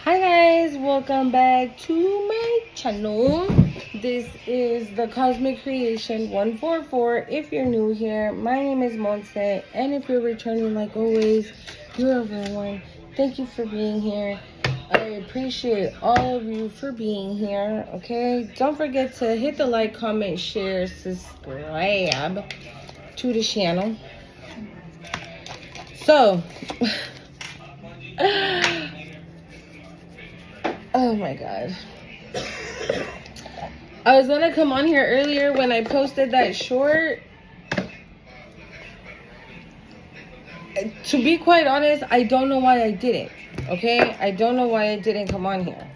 Hi guys, welcome back to my channel. This is the Cosmic Creation 144. If you're new here, my name is Monse, and if you're returning like always, you're everyone. Thank you for being here. I appreciate all of you for being here. Okay, don't forget to hit the like, comment, share, subscribe to the channel. So oh my god, I was gonna come on here earlier when I posted that short. To be quite honest, I don't know why I didn't. Okay, I don't know why I didn't come on here,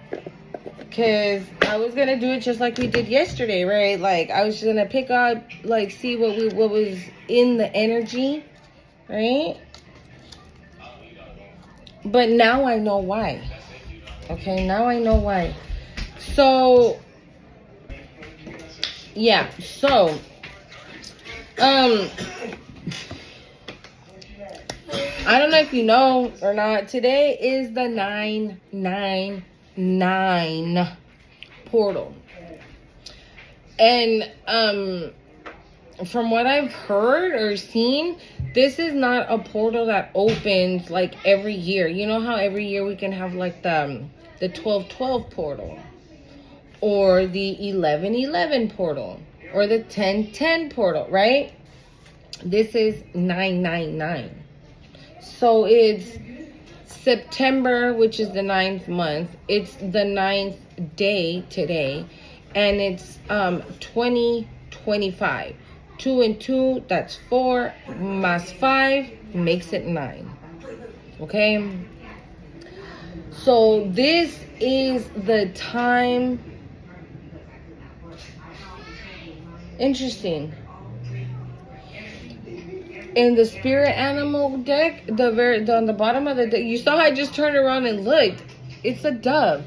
because I was gonna do it just like we did yesterday, right? Like I was just gonna pick up, like, see what was in the energy, right? But now I know why. Okay, now I know why. So yeah, so I don't know if you know or not, today is the 999 portal. And from what I've heard or seen, this is not a portal that opens like every year. You know how every year we can have like the 1212 portal, or the 1111 portal, or the 1010 portal, right? This is 999. So it's September, which is the 9th month. It's the 9th day today, and it's 2025. 2 and 2, that's 4, más 5 makes it 9. Okay, so this is the time. Interesting. In the spirit animal deck, on the bottom of the deck, you saw I just turned around and looked. It's a dove.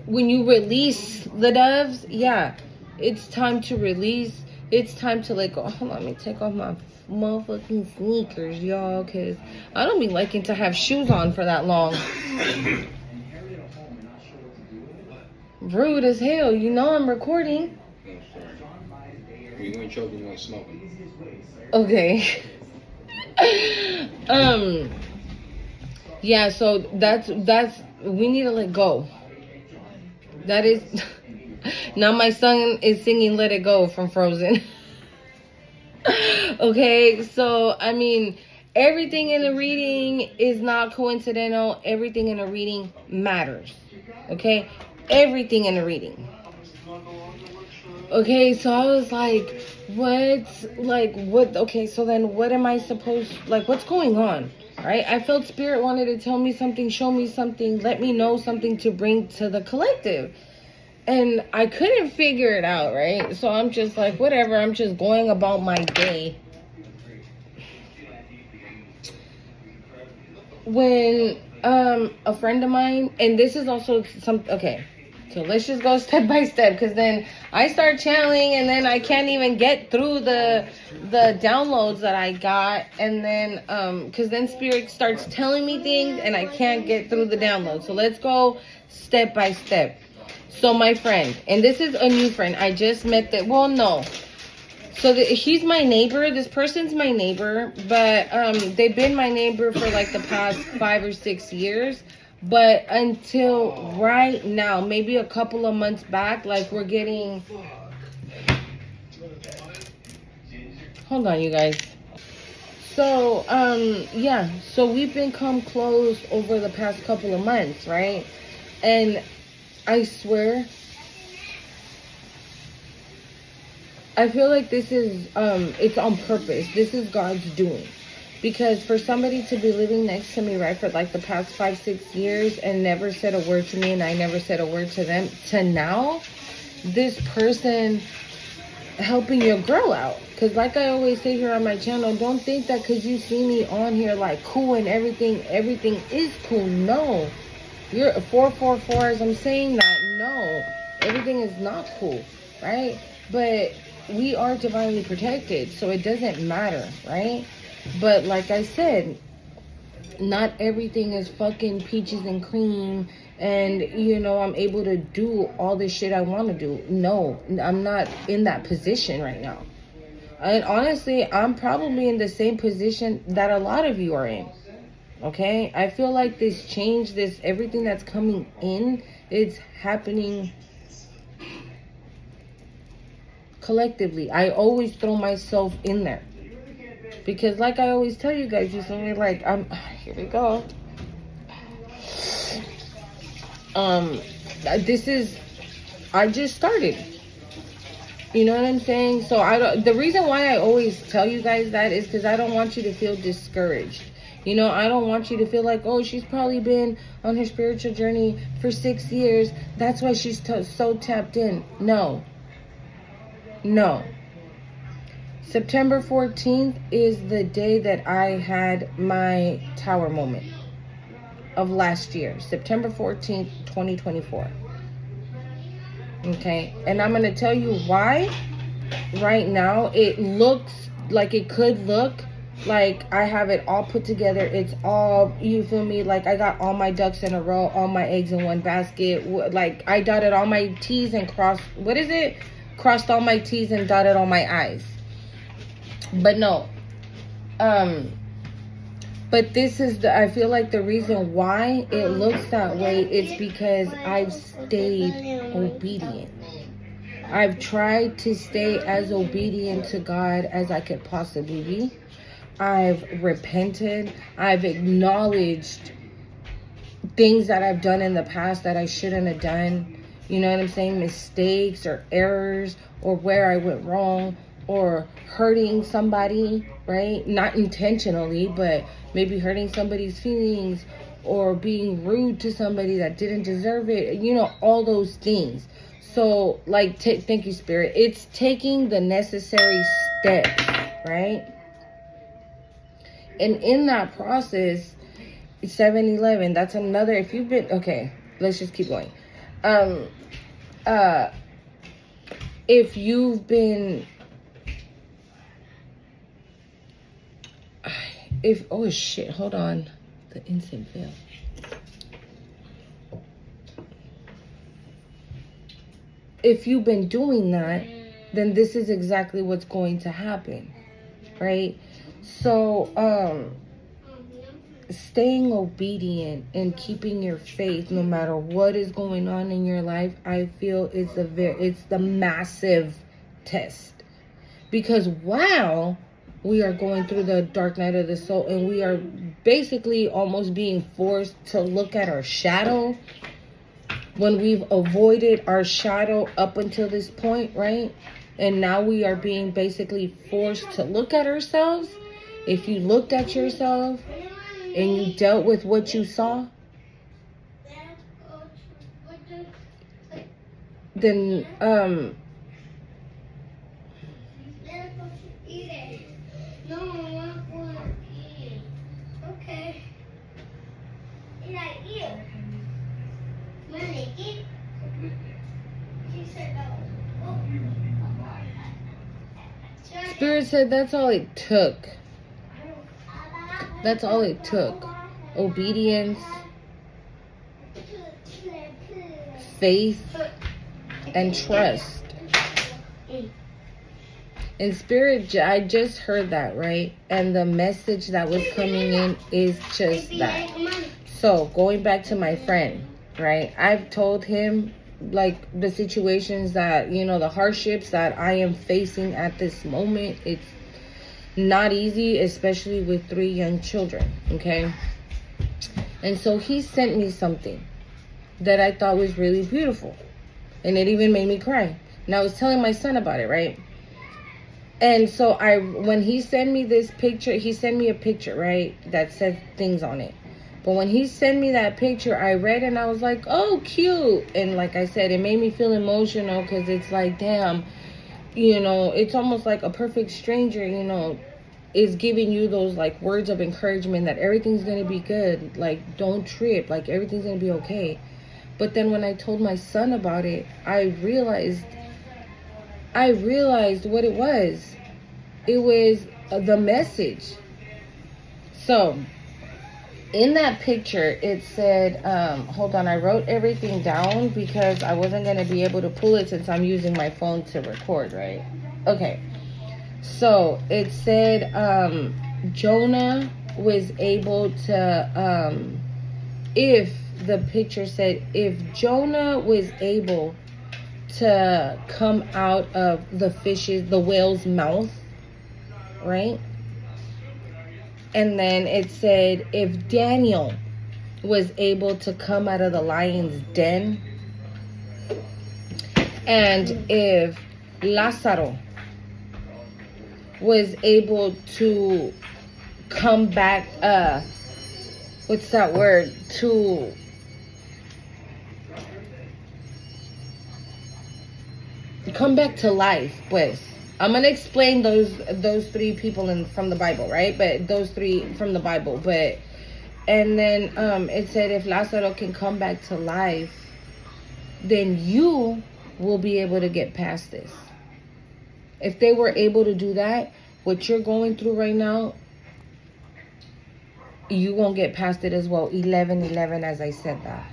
When you release the doves, yeah, it's time to release. It's time to let go. Hold on, let me take off my motherfucking sneakers, y'all, because I don't be liking to have shoes on for that long. Rude as hell. You know I'm recording. You ain't choking on smoking. Okay. Yeah, so that's we need to let go. That is now my son is singing Let It Go from Frozen. Okay, so I mean, everything in the reading is not coincidental. Everything in the reading matters. Okay, everything in the reading. Okay, so I was like, what? Okay, so then what am I supposed, like, what's going on? Right? I felt spirit wanted to tell me something, show me something, let me know something to bring to the collective. And I couldn't figure it out, right? So I'm just like, whatever, I'm just going about my day. When a friend of mine, and this is also okay, so let's just go step by step, because then I start channeling and then I can't even get through the downloads that I got, and then because then spirit starts telling me things and I can't get through the download. So let's go step by step. So my friend, and this is a new friend, I just met that, well, no, so he's my neighbor. This person's my neighbor, but they've been my neighbor for like the past 5 or 6 years. But until right now, maybe a couple of months back, like we're getting. Hold on, you guys. So yeah, so we've become close over the past couple of months, right? And I swear, I feel like this is, it's on purpose. This is God's doing. Because for somebody to be living next to me, right, for like the past 5, 6 years and never said a word to me and I never said a word to them, to now, this person helping your girl out. Because like I always say here on my channel, don't think that because you see me on here like cool and everything is cool. No. You're 444, I'm saying that. No. Everything is not cool, right? But we are divinely protected, so it doesn't matter, right? But like I said, not everything is fucking peaches and cream and I'm able to do all this shit I want to do. No, I'm not in that position right now. And honestly, I'm probably in the same position that a lot of you are in. Okay? I feel like this change, this everything that's coming in, it's happening collectively. I always throw myself in there. Because like I always tell you guys, recently, like, here we go. I just started. You know what I'm saying? So the reason why I always tell you guys that is because I don't want you to feel discouraged. I don't want you to feel like, oh, she's probably been on her spiritual journey for 6 years. That's why she's so tapped in. No. September 14th is the day that I had my tower moment of last year. September 14th, 2024. Okay? And I'm going to tell you why right now it looks like it could look like I have it all put together. It's all, you feel me? Like I got all my ducks in a row, all my eggs in one basket. Like I dotted all my T's and crossed all my T's and dotted all my I's. But no, but this is I feel like the reason why it looks that way is because I've stayed obedient. I've tried to stay as obedient to God as I could possibly be. I've repented. I've acknowledged things that I've done in the past that I shouldn't have done. You know what I'm saying? Mistakes or errors or where I went wrong. Or hurting somebody, right? Not intentionally, but maybe hurting somebody's feelings or being rude to somebody that didn't deserve it. All those things. So, like, thank you, Spirit. It's taking the necessary steps, right? And in that process, 7-Eleven, that's another, if you've been, okay, let's just keep going. If you've been... oh shit, hold on. The instant fail. If you've been doing that, then this is exactly what's going to happen. Right? So, staying obedient and keeping your faith no matter what is going on in your life, I feel it's the massive test. Because wow, we are going through the dark night of the soul and we are basically almost being forced to look at our shadow when we've avoided our shadow up until this point, right? And now we are being basically forced to look at ourselves. If you looked at yourself and you dealt with what you saw, then Spirit said that's all it took. That's all it took. Obedience, faith, and trust. In Spirit, I just heard that, right? And the message that was coming in is just that. So, going back to my friend, right? I've told him, like, the situations that, the hardships that I am facing at this moment. It's not easy, especially with 3 young children, okay? And so he sent me something that I thought was really beautiful. And it even made me cry. And I was telling my son about it, right? And so when he sent me this picture, he sent me a picture, right, that said things on it. But when he sent me that picture, I read and I was like, oh, cute. And like I said, it made me feel emotional because it's like, damn, it's almost like a perfect stranger, is giving you those like words of encouragement that everything's going to be good. Like, don't trip. Like, everything's going to be okay. But then when I told my son about it, I realized what it was. It was the message. So, in that picture, it said, hold on, I wrote everything down because I wasn't going to be able to pull it since I'm using my phone to record, right? Okay. So it said, Jonah was able to, if the picture said, if Jonah was able to come out of the whale's mouth, right? And then it said, if Daniel was able to come out of the lion's den, and if Lazaro was able to come back, what's that word? To come back to life, pues. I'm gonna explain those three people from the Bible, right? But those three from the Bible, but and then it said if Lazaro can come back to life, then you will be able to get past this. If they were able to do that, what you're going through right now, you won't get past it as well. 11:11, as I said that.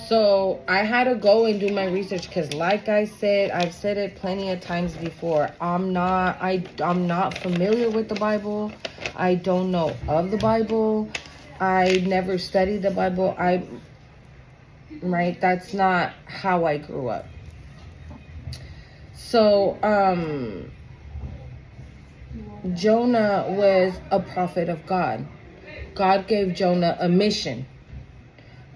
So I had to go and do my research because, like I said, I've said it plenty of times before. I'm not familiar with the Bible. I don't know of the Bible. I never studied the Bible. Right? That's not how I grew up. So, Jonah was a prophet of God. God gave Jonah a mission.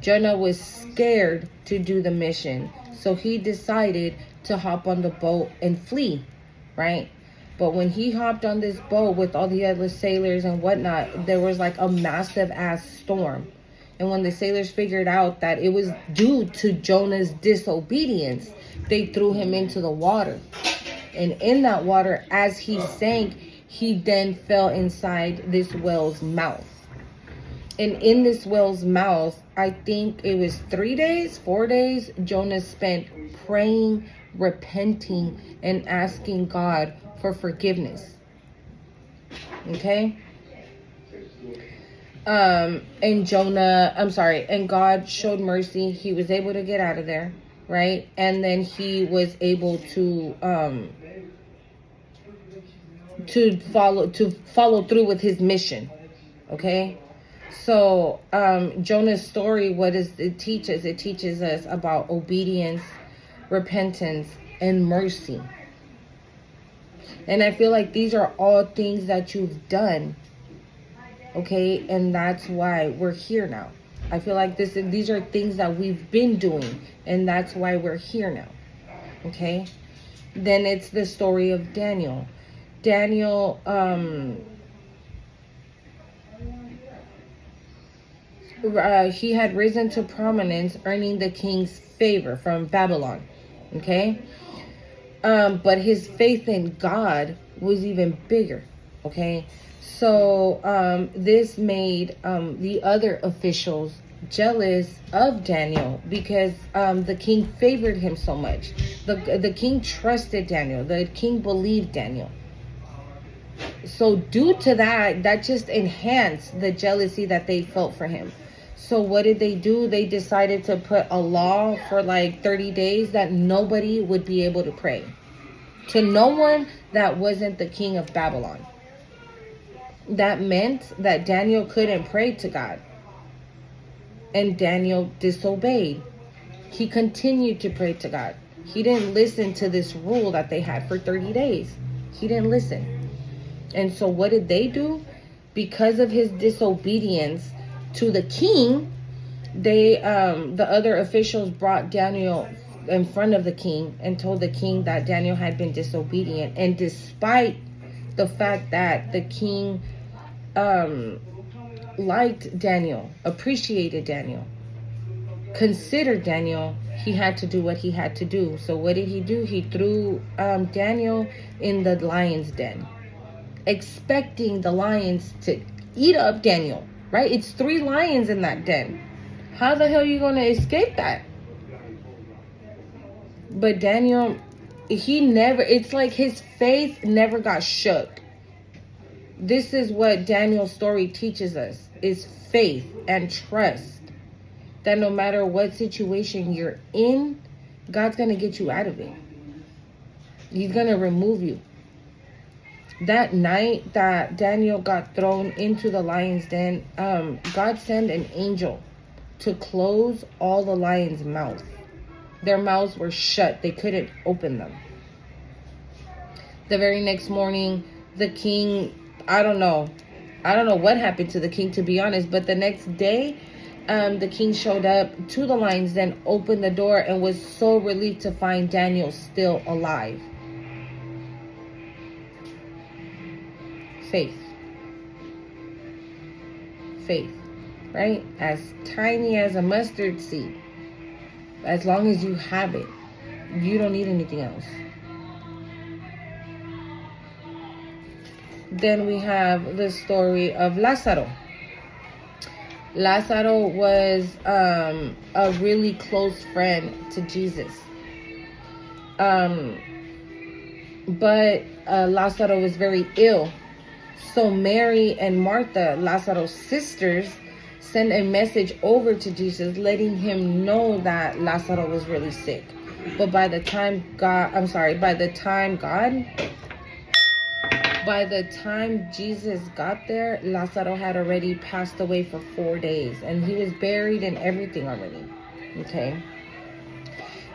Jonah was scared to do the mission, so he decided to hop on the boat and flee, right? But when he hopped on this boat with all the other sailors and whatnot, there was like a massive ass storm. And when the sailors figured out that it was due to Jonah's disobedience, they threw him into the water. And in that water, as he sank, he then fell inside this whale's mouth. And in this whale's mouth, I think it was 4 days, Jonah spent praying, repenting, and asking God for forgiveness. Okay? And God showed mercy. He was able to get out of there, right? And then he was able to follow through with his mission. Okay? So, Jonah's story, it teaches? It teaches us about obedience, repentance, and mercy. And I feel like these are all things that you've done. Okay? And that's why we're here now. I feel like these are things that we've been doing. And that's why we're here now. Okay? Then it's the story of Daniel. Daniel, he had risen to prominence, earning the king's favor from Babylon. Okay? But his faith in God was even bigger. Okay? So this made the other officials jealous of Daniel because the king favored him so much. The king trusted Daniel. The king believed Daniel. So due to that just enhanced the jealousy that they felt for him. So what did they do? They decided to put a law for like 30 days that nobody would be able to pray to no one that wasn't the king of Babylon. That meant that Daniel couldn't pray to God. And Daniel disobeyed. He continued to pray to God. He didn't listen to this rule that they had for 30 days. He didn't listen. And so what did they do? Because of his disobedience to the king, the other officials brought Daniel in front of the king and told the king that Daniel had been disobedient. And despite the fact that the king liked Daniel, appreciated Daniel, considered Daniel, he had to do what he had to do. So what did he do? He threw Daniel in the lion's den, expecting the lions to eat up Daniel, right? It's 3 lions in that den. How the hell are you going to escape that? But Daniel, it's like his faith never got shook. This is what Daniel's story teaches us, is faith and trust. That no matter what situation you're in, God's going to get you out of it. He's going to remove you. That night that Daniel got thrown into the lion's den, God sent an angel to close all the lions' mouths. Their mouths were shut. They couldn't open them. The very next morning, the king, I don't know what happened to the king, to be honest, but the next day, the king showed up to the lion's den, opened the door, and was so relieved to find Daniel still alive. Faith, right? As tiny as a mustard seed. As long as you have it, you don't need anything else. Then we have the story of Lázaro. Lázaro was a really close friend to Jesus. But Lázaro was very ill. So Mary and Martha, Lázaro's sisters, sent a message over to Jesus letting him know that Lázaro was really sick. But by the time Jesus got there, Lázaro had already passed away for 4 days, and he was buried and everything already. Okay.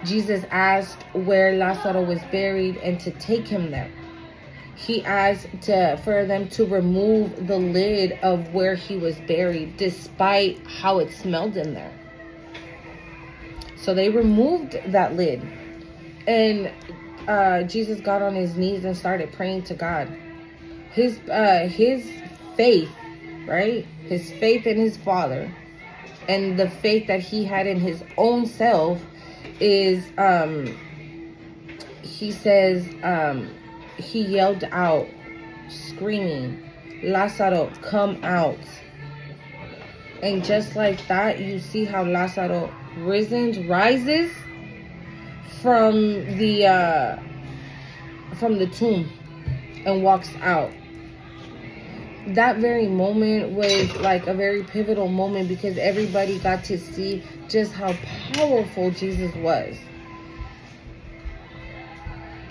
Jesus asked where Lázaro was buried and to take him there. He asked for them to remove the lid of where he was buried, despite how it smelled in there. So they removed that lid. And Jesus got on his knees and started praying to God. His faith, right? His faith in his Father and the faith that he had in his own self is, he says, he yelled out, screaming, "Lázaro, come out." And just like that, you see how Lázaro rises from the tomb and walks out. That very moment was like a very pivotal moment because everybody got to see just how powerful Jesus was.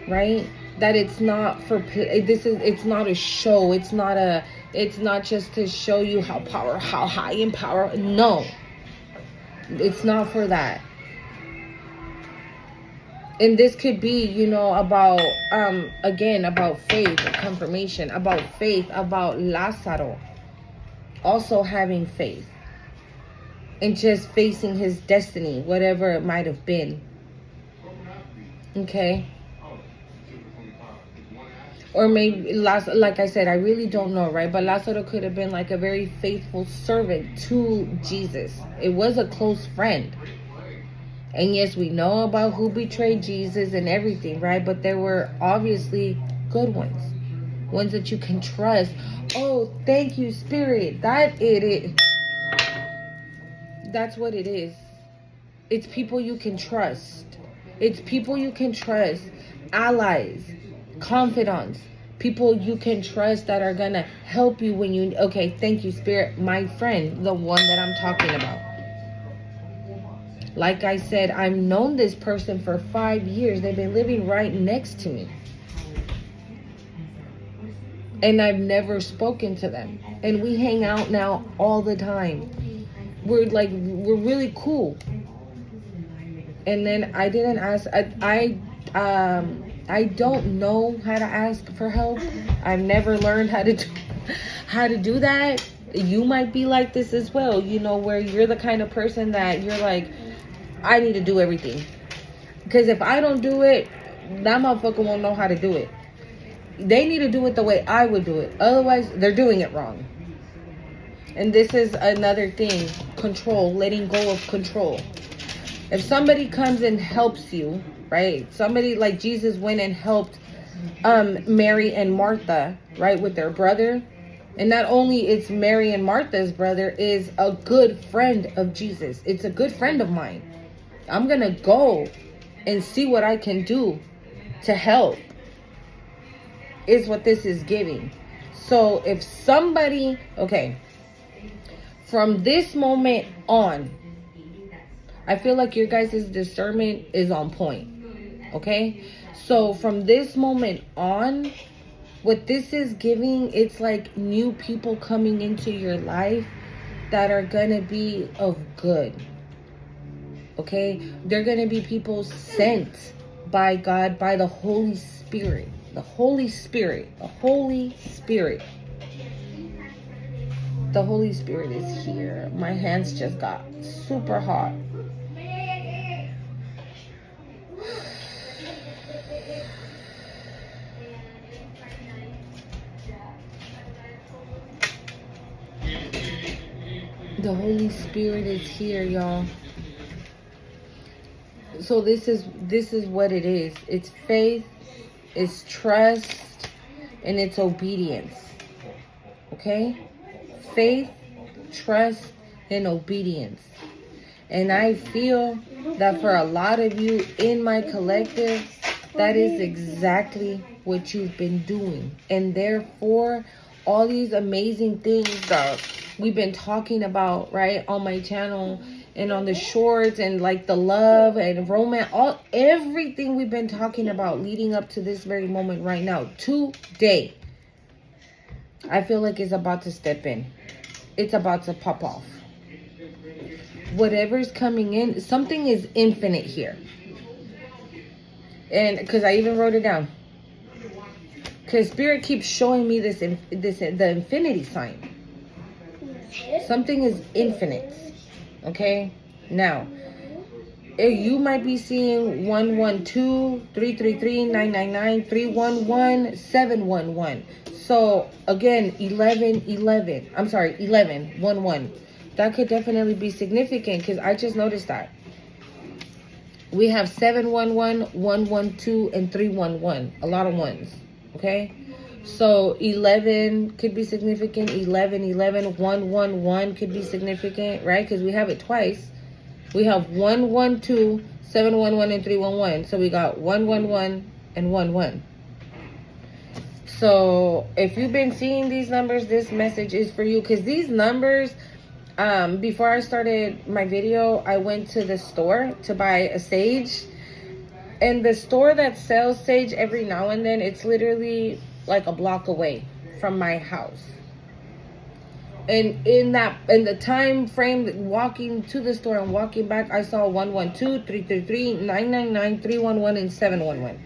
Right? That it's not it's not a show. It's not just to show you how high in power. No. It's not for that. And this could be, about about faith, confirmation, about faith, about Lázaro also having faith and just facing his destiny, whatever it might have been. Okay? Or maybe, like I said, I really don't know, right? But Lázaro could have been like a very faithful servant to Jesus. It was a close friend. And yes, we know about who betrayed Jesus and everything, right? But there were obviously good ones. Ones that you can trust. Oh, thank you, Spirit. That's what it is. It's people you can trust. It's people you can trust. Allies. Confidants, people you can trust that are gonna help you when you, okay, thank you, Spirit, my friend, the one that I'm talking about. Like I said, I've known this person for 5 years. They've been living right next to me. And I've never spoken to them. And we hang out now all the time. We're really cool. And then I didn't ask, I don't know how to ask for help. I've never learned how to do that. You might be like this as well, where you're the kind of person that you're like, I need to do everything. Because if I don't do it, that motherfucker won't know how to do it. They need to do it the way I would do it. Otherwise, they're doing it wrong. And this is another thing. Control. Letting go of control. If somebody comes and helps you, right? Somebody like Jesus went and helped Mary and Martha, right, with their brother. And not only it's Mary and Martha's brother, is a good friend of Jesus. It's a good friend of mine. I'm going to go and see what I can do to help. Is what this is giving. So if somebody, okay, from this moment on, I feel like your guys' discernment is on point. Okay? So from this moment on, what this is giving, it's like new people coming into your life that are gonna be of good. Okay? They're gonna be people sent by God, by the Holy Spirit. The Holy Spirit. The Holy Spirit. The Holy Spirit is here. My hands just got super hot. The Holy Spirit is here, y'all. So this is what it is. It's faith, it's trust, and it's obedience. Okay? Faith, trust, and obedience. And I feel that for a lot of you in my collective, that is exactly what you've been doing. And therefore, all these amazing things that we've been talking about, right, on my channel and on the shorts, and like the love and romance, everything we've been talking about leading up to this very moment right now, today, I feel like it's about to step in. It's about to pop off. Whatever's coming in, something is infinite here. And because I even wrote it down. Because Spirit keeps showing me the infinity sign. Something is infinite. Okay? Now, you might be seeing 112, 333, 999, 311, 711. So, again, 11, 11. That could definitely be significant because I just noticed that. We have 711, 112, and 311. A lot of ones. Okay? So 11 could be significant. 11, 111 could be significant, right? Because we have it twice. We have 112, 711, and 311. So we got 111 and 11. So if you've been seeing these numbers, this message is for you. Because these numbers, before I started my video, I went to the store to buy a sage. And the store that sells sage, every now and then, it's literally like a block away from my house. And in the time frame walking to the store and walking back, I saw 112, 333, 999, 311, and 711.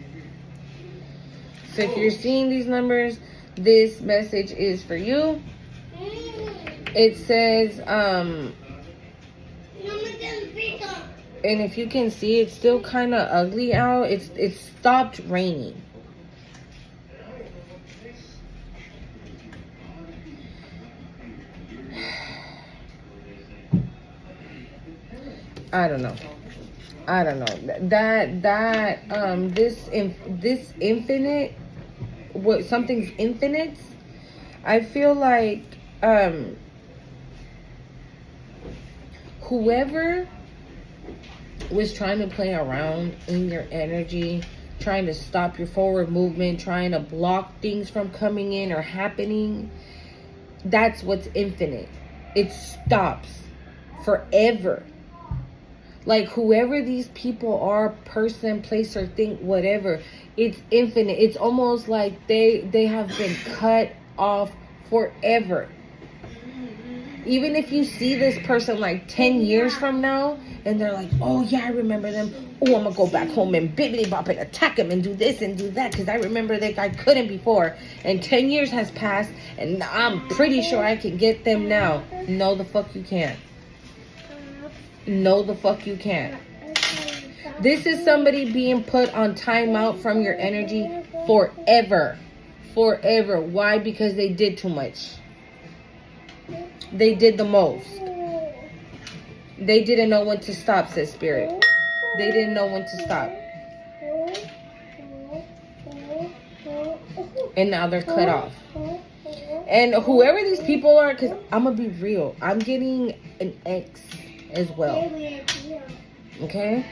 So if you're seeing these numbers, this message is for you. It says, and if you can see, it's still kind of ugly out. It's stopped raining. I don't know. This infinite, what something's infinite. I feel like whoever was trying to play around in your energy, trying to stop your forward movement, trying to block things from coming in or happening, that's what's infinite. It stops forever. Like whoever these people are, person, place, or thing, whatever, it's infinite. It's almost like they have been cut off forever. Even if you see this person like 10 years from now, and they're like, oh yeah, I remember them. Oh, I'm gonna go back home and bibbity bop and attack them and do this and do that because I remember that I couldn't before. And 10 years has passed, and I'm pretty sure I can get them now. No, the fuck you can't. No, the fuck you can't. This is somebody being put on timeout from your energy forever. Forever. Why? Because they did too much. They did the most. They didn't know when to stop, says Spirit. They didn't know when to stop. And now they're cut off. And whoever these people are, because I'm going to be real, I'm getting an ex as well. Okay?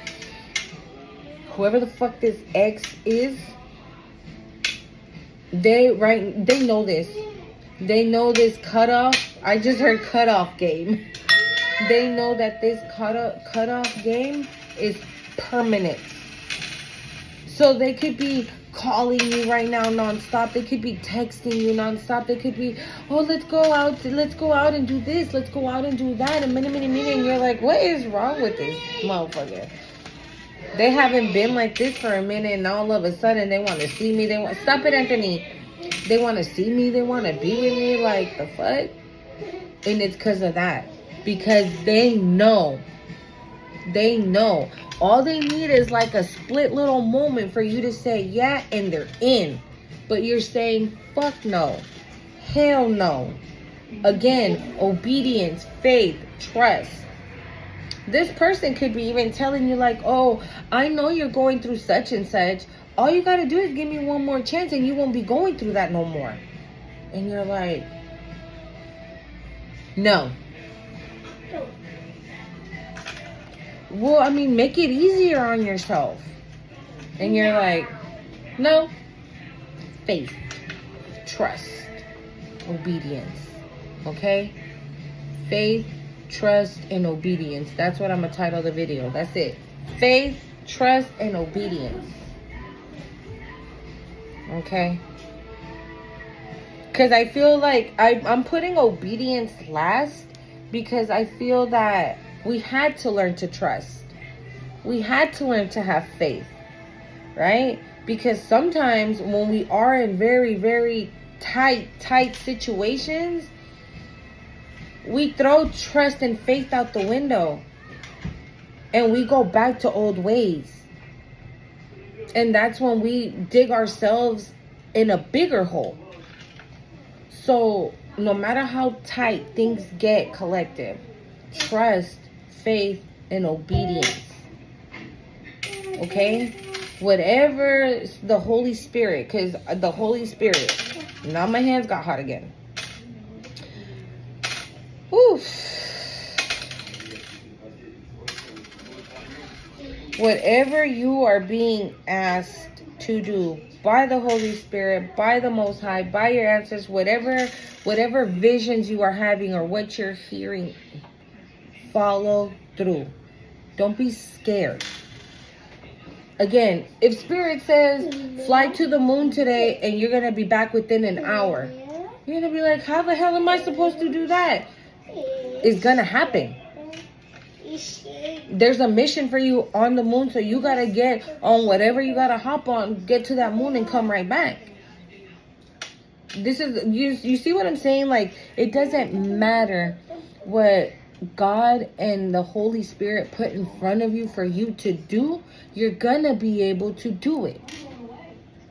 Whoever the fuck this ex is, they know this. They know this cutoff. I just heard cutoff game. They know that this cutoff game is permanent. So they could be calling you right now nonstop. They could be texting you nonstop. They could be, oh, let's go out and do this. Let's go out and do that. And minute. And you're like, what is wrong with this motherfucker? They haven't been like this for a minute, and all of a sudden they want to see me. Stop it, Anthony. They want to see me. They want to be with me. Like, the fuck? And it's because of that. Because they know. They know. All they need is like a split little moment for you to say yeah, and they're in. But you're saying fuck no. Hell no. Again, obedience, faith, trust. This person could be even telling you like, oh, I know you're going through such and such. All you got to do is give me one more chance and you won't be going through that no more. And you're like, no. Well, I mean, make it easier on yourself. And you're like, no. Faith, trust, obedience. Okay? Faith, trust, and obedience. That's what I'm going to title the video. That's it. Faith, trust, and obedience. Okay? Because I feel like I'm putting obedience last because I feel that we had to learn to trust. We had to learn to have faith. Right? Because sometimes when we are in very, very tight situations, we throw trust and faith out the window. And we go back to old ways. And that's when we dig ourselves in a bigger hole. So no matter how tight things get, collective, trust, faith, and obedience. Okay? Whatever the Holy Spirit, because the Holy Spirit, now my hands got hot again. Oof. Whatever you are being asked to do by the Holy Spirit, by the Most High, by your ancestors, whatever visions you are having or what you're hearing, follow through. Don't be scared. Again, if Spirit says fly to the moon today and you're going to be back within an hour, you're going to be like, how the hell am I supposed to do that? It's going to happen. There's a mission for you on the moon, so you got to get on whatever you got to hop on, get to that moon and come right back. This is, you see what I'm saying? Like, it doesn't matter what God and the Holy Spirit put in front of you for you to do, you're gonna be able to do it.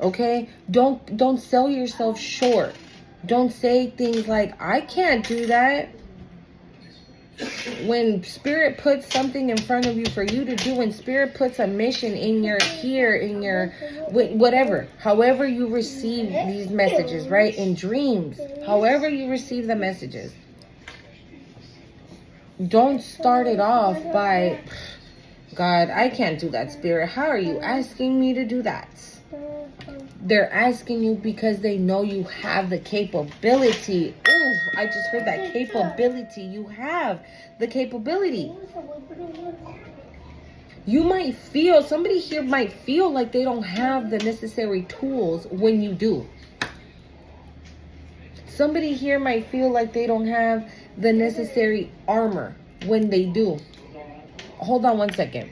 Okay? Don't sell yourself short. Don't say things like, I can't do that. When Spirit puts something in front of you for you to do, when Spirit puts a mission in your whatever, however you receive these messages, right? In dreams, however you receive the messages, don't start it off by, God, I can't do that, Spirit. How are you asking me to do that? They're asking you because they know you have the capability. Ooh, I just heard that capability. You have the capability. You might feel, somebody here might feel like they don't have the necessary tools when you do. Somebody here might feel like they don't have the necessary armor when they do. Hold on one second.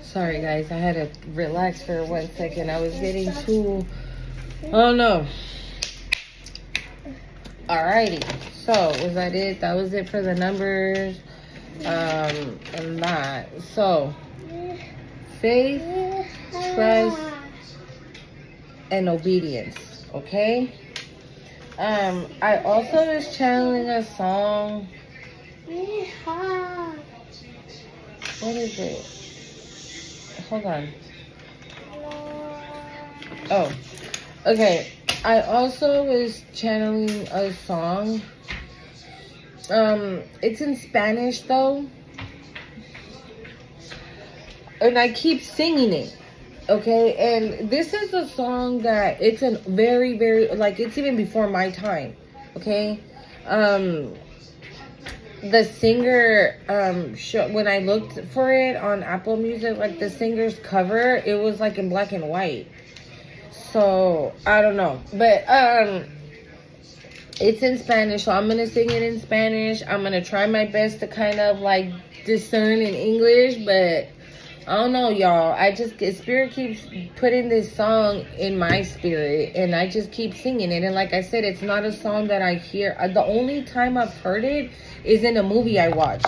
Sorry guys, I had to relax for 1 second. I was getting too, oh no. Alrighty, so was that it? That was it for the numbers. And that. So, faith, trust, and obedience. Okay? I also was channeling a song. What is it? Hold on. Oh, okay. I also was channeling a song. It's in Spanish though. And I keep singing it. Okay, and this is a song that it's a very, very, like, it's even before my time. Okay, the singer, when I looked for it on Apple Music, like the singer's cover, it was like in black and white. So I don't know, but it's in Spanish, so I'm gonna sing it in Spanish. I'm gonna try my best to kind of like discern in English, but I don't know, y'all. Spirit keeps putting this song in my spirit, and I just keep singing it. And like I said, it's not a song that I hear. The only time I've heard it is in a movie I watched.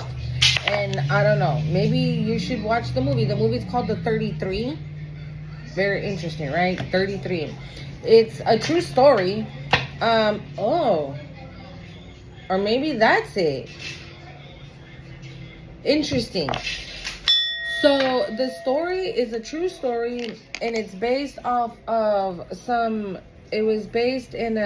And I don't know. Maybe you should watch the movie. The movie's called The 33. Very interesting, right? 33. It's a true story. Or maybe that's it. Interesting. So the story is a true story, and it's based off of it was based in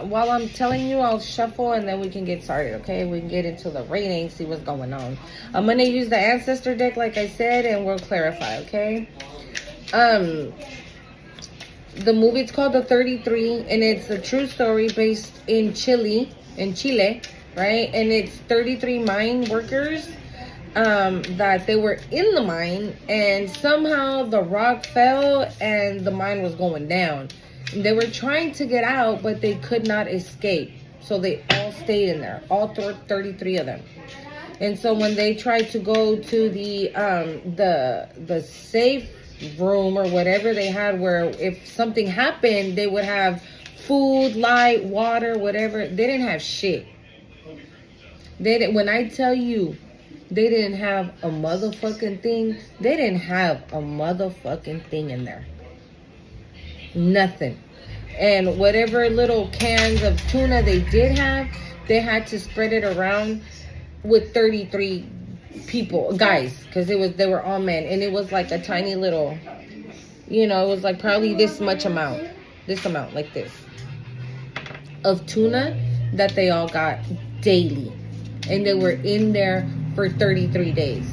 while I'm telling you, I'll shuffle and then we can get started, okay? We can get into the ratings, see what's going on. I'm going to use the Ancestor deck like I said, and we'll clarify, okay? The movie is called The 33, and it's a true story based in Chile, right? And it's 33 mine workers that they were in the mine, and somehow the rock fell and the mine was going down. And they were trying to get out, but they could not escape. So they all stayed in there, all 33 of them. And so when they tried to go to the safe room or whatever they had, where if something happened, they would have food, light, water, whatever. They didn't have shit. When I tell you, they didn't have a motherfucking thing. They didn't have a motherfucking thing in there. Nothing. And whatever little cans of tuna they did have, they had to spread it around with 33 people, guys, because they were all men, and it was like a tiny little, it was like probably this amount, like this, of tuna that they all got daily, and they were in there for 33 days.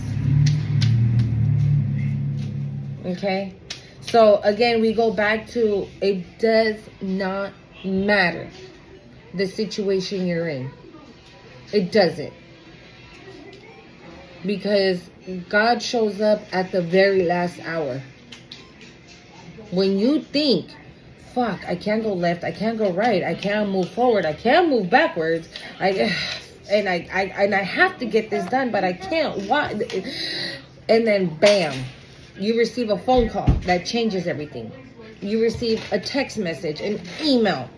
Okay, so again, we go back to, it does not matter the situation you're in. It doesn't. Because God shows up at the very last hour. When you think, fuck, I can't go left, I can't go right, I can't move forward, I can't move backwards, I have to get this done, but I can't. Why? And then bam, you receive a phone call that changes everything. You receive a text message, an email.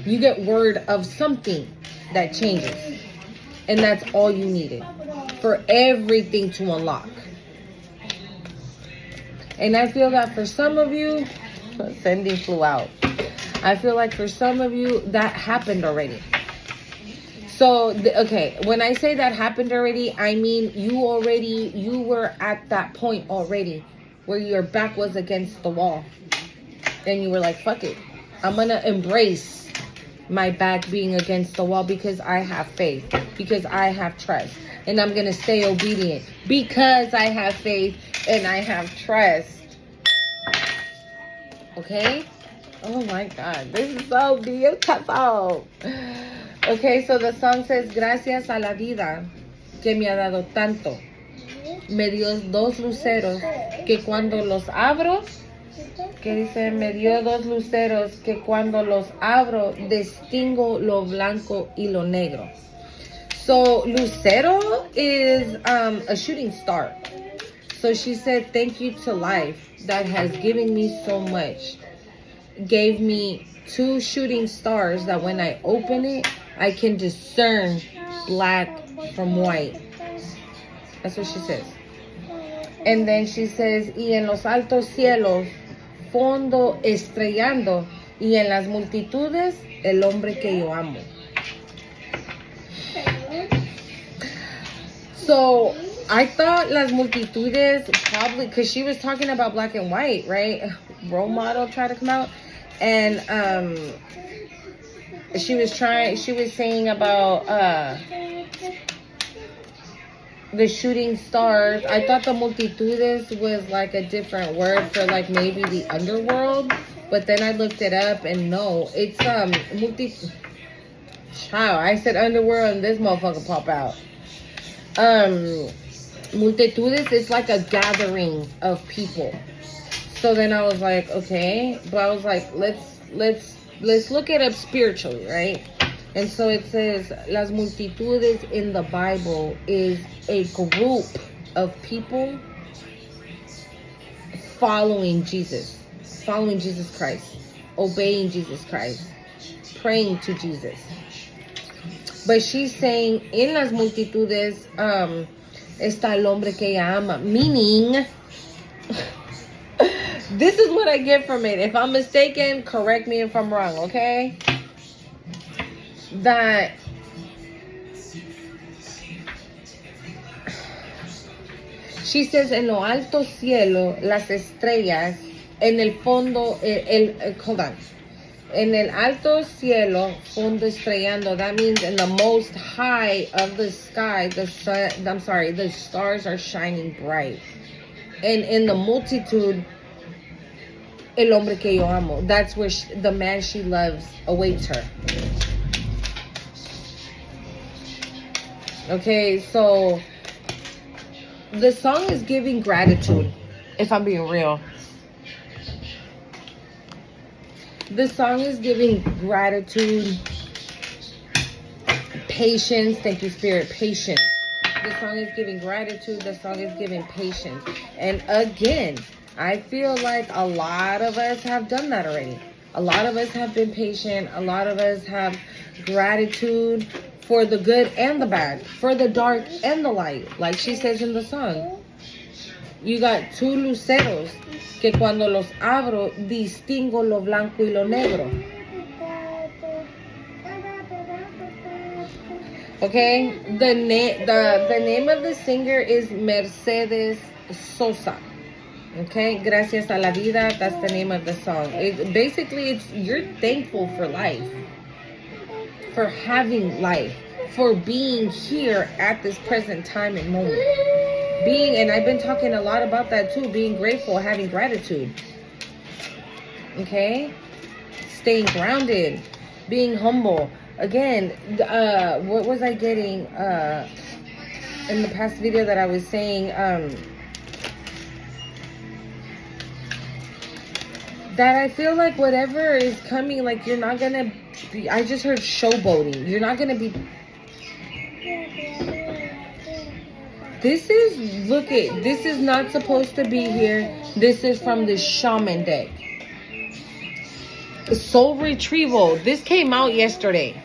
You get word of something that changes. And that's all you needed for everything to unlock. And I feel that for some of you, Cindy flew out. I feel like for some of you, that happened already. So, okay, when I say that happened already, I mean you were at that point already where your back was against the wall. And you were like, fuck it. I'm going to embrace my back being against the wall because I have faith, because I have trust, and I'm gonna stay obedient because I have faith and I have trust. Okay? Oh my God, this is so beautiful. Okay, so the song says, gracias a la vida que me ha dado tanto, me dio dos luceros que cuando los abro, que dice, me dio dos luceros que cuando los abro distingo lo blanco y lo negro. So lucero is a shooting star. So she said, thank you to life that has given me so much. Gave me 2 shooting stars that when I open it, I can discern black from white. That's what she says. And then she says, y en los altos cielos, fondo estrellando, y en las multitudes, el hombre que yo amo. So, I thought las multitudes probably, because she was talking about black and white, right? Role model tried to come out. And she was saying about the shooting stars. I thought the multitudes was like a different word for like maybe the underworld, but then I looked it up and no, it's Child, I said underworld and this motherfucker pop out. Multitudes is like a gathering of people. So then I was like, okay, but I was like, let's look it up spiritually, right? And so it says las multitudes in the Bible is a group of people following Jesus Christ, obeying Jesus Christ, praying to Jesus. But she's saying, en las multitudes está el hombre que ella ama. Meaning, this is what I get from it. If I'm mistaken, correct me if I'm wrong, okay? That she says, en lo alto cielo, las estrellas, en el fondo, hold on. En el alto cielo, fondo estrellando. That means in the most high of the sky, the stars are shining bright. And in the multitude, el hombre que yo amo. That's where the man she loves awaits her. Okay, so the song is giving gratitude, if I'm being real. The song is giving gratitude, patience. Thank you, Spirit. Patience. The song is giving gratitude. The song is giving patience. And again, I feel like a lot of us have done that already. A lot of us have been patient. A lot of us have gratitude for the good and the bad, for the dark and the light. Like she says in the song. You got two luceros que cuando los abro distingo lo blanco y lo negro. Okay, the name of the singer is Mercedes Sosa. Okay, Gracias a la Vida, that's the name of the song. Basically, you're thankful for life, for having life, for being here at this present time and moment. And I've been talking a lot about that too, being grateful, having gratitude. Okay? Staying grounded, being humble. Again, what was I getting in the past video that I was saying? That I feel like whatever is coming, like you're not gonna be, I just heard showboating. You're not gonna be. This is not supposed to be here. This is from the shaman deck. Soul Retrieval. This came out yesterday.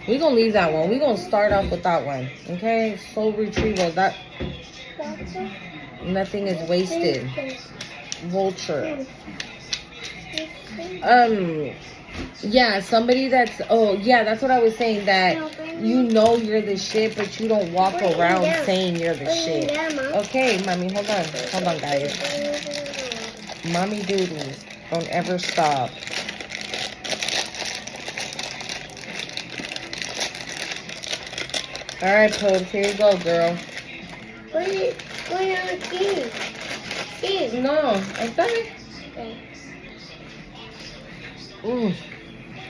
We're going to leave that one. We're going to start off with that one. Okay? Soul Retrieval. That nothing is wasted. Vulture. Yeah, somebody that's, that's what I was saying, that you know you're the shit, but you don't walk around saying you're the shit. Okay, mommy, hold on, guys. Mommy duties, don't ever stop. All right, Pope, here you go, girl. What is going on with these? No, okay.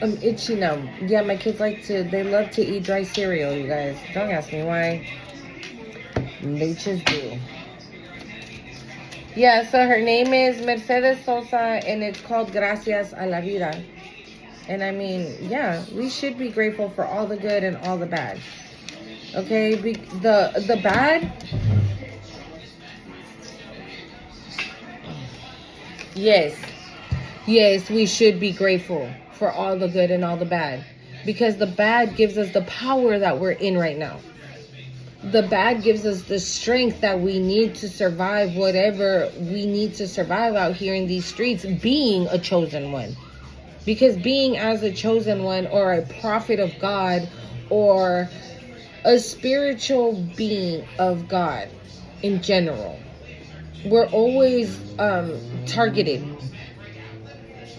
I'm itchy now. Yeah, my kids they love to eat dry cereal, you guys. Don't ask me why. They just do. Yeah, so her name is Mercedes Sosa, and it's called Gracias a la Vida. And I mean, yeah, we should be grateful for all the good and all the bad. Okay, the bad... Yes, we should be grateful for all the good and all the bad, because the bad gives us the power that we're in right now. The bad gives us the strength that we need to survive whatever we need to survive out here in these streets, being a chosen one. Because being as a chosen one, or a prophet of God, or a spiritual being of God in general, we're always targeted.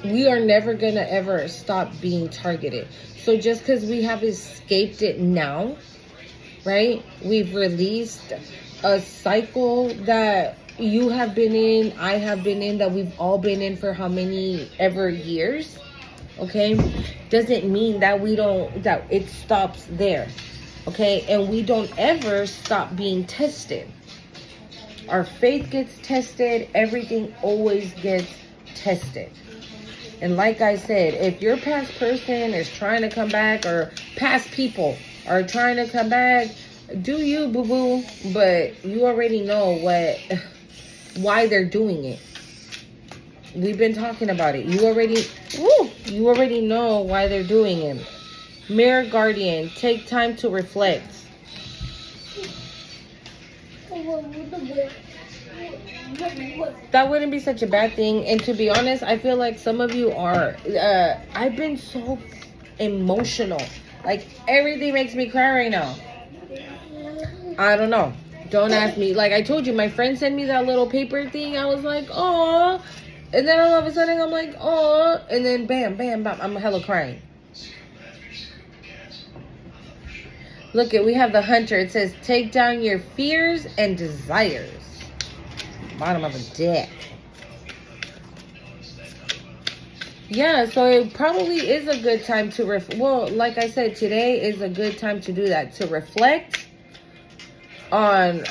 We are never gonna ever stop being targeted. So just because we have escaped it now, right? We've released a cycle that you have been in, I have been in, that we've all been in for how many ever years, okay? Doesn't mean that that it stops there, okay? And we don't ever stop being tested. Our faith gets tested. Everything always gets tested. And like I said, if your past person is trying to come back, or past people are trying to come back, do you, boo-boo? But you already know why they're doing it. We've been talking about it. You already know why they're doing it. Mirror Guardian, take time to reflect. That wouldn't be such a bad thing. And to be honest, I feel like some of you are. I've been so emotional. Like, everything makes me cry right now. I don't know. Don't ask me. Like I told you, my friend sent me that little paper thing. I was like, oh. And then all of a sudden, I'm like, oh. And then bam, bam, bam. I'm hella crying. Look we have the Hunter. It says, take down your fears and desires. Bottom of a deck. Yeah, so it probably is a good time to well, like I said, today is a good time to do that, to reflect on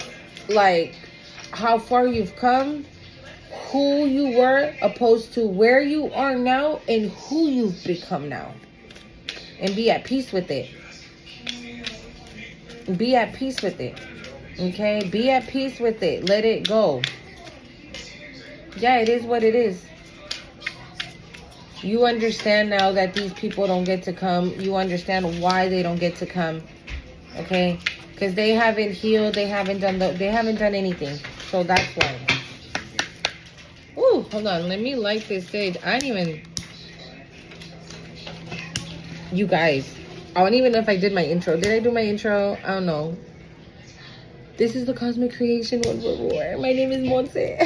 like how far you've come, who you were opposed to where you are now, and who you've become now, and be at peace with it. Be at peace with it. Okay, be at peace with it. Let it go. Yeah, it is what it is. You understand now that these people don't get to come. You understand why they don't get to come. Okay? Because they haven't healed. They haven't done anything. So that's why. Ooh, hold on. Let me light this stage. I didn't even... You guys, I don't even know if I did my intro. Did I do my intro? I don't know. This is the Cosmic Creation 144. My name is Monse.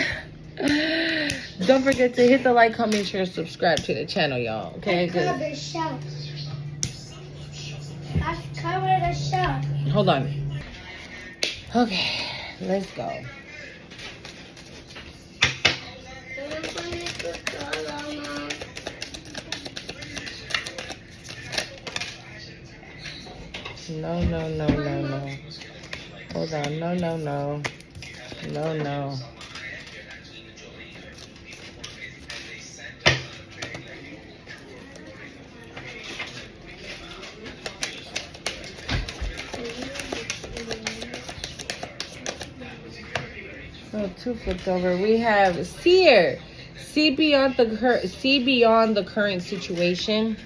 Don't forget to hit the like, comment, share, subscribe to the channel, y'all. Okay? Cover the shelf. Cover the shelf. Hold on. Okay, let's go. No. Hold on. No. Oh, two flipped over. We have Seer. See beyond the current situation.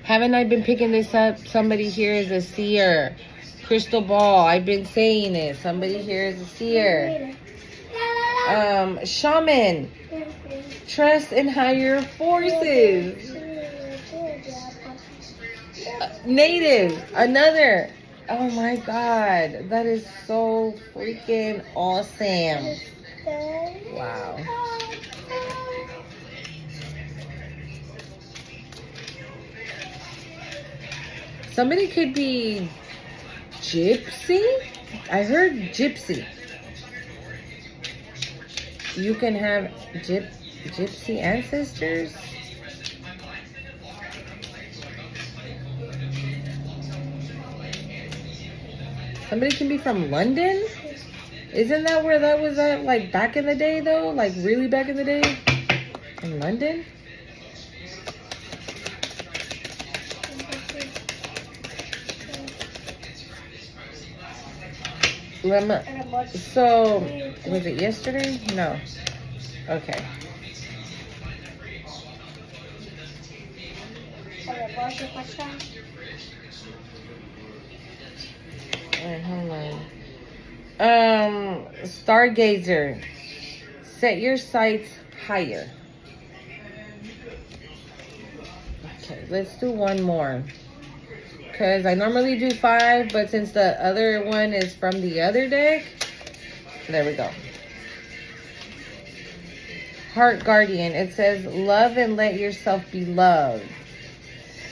Haven't I been picking this up? Somebody here is a seer. Crystal ball. I've been saying it. Somebody here is a seer. Shaman. Trust in higher forces. Native. Another. Oh my God. That is so freaking awesome. Wow. Somebody could be gypsy. I heard gypsy. You can have gypsy ancestors. Somebody can be from London. Isn't that where that was at? Like back in the day, though, like really back in the day, in London. So, was it yesterday? No. Okay. Alright, hold on. Stargazer. Set your sights higher. Okay, let's do one more. Because I normally do 5, but since the other one is from the other deck, there we go. Heart Guardian. It says, love and let yourself be loved.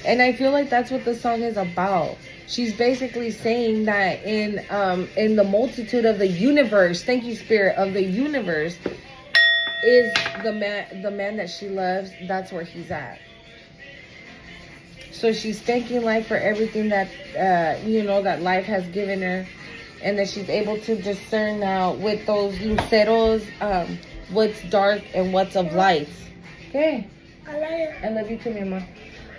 And I feel like that's what the song is about. she's basically saying that in the multitude of the universe, thank you, Spirit, of the universe, is the man that she loves. That's where he's at. So she's thanking life for everything that that life has given her, and that she's able to discern now with those luceros what's dark and what's of light. Okay. I love you too, Mama.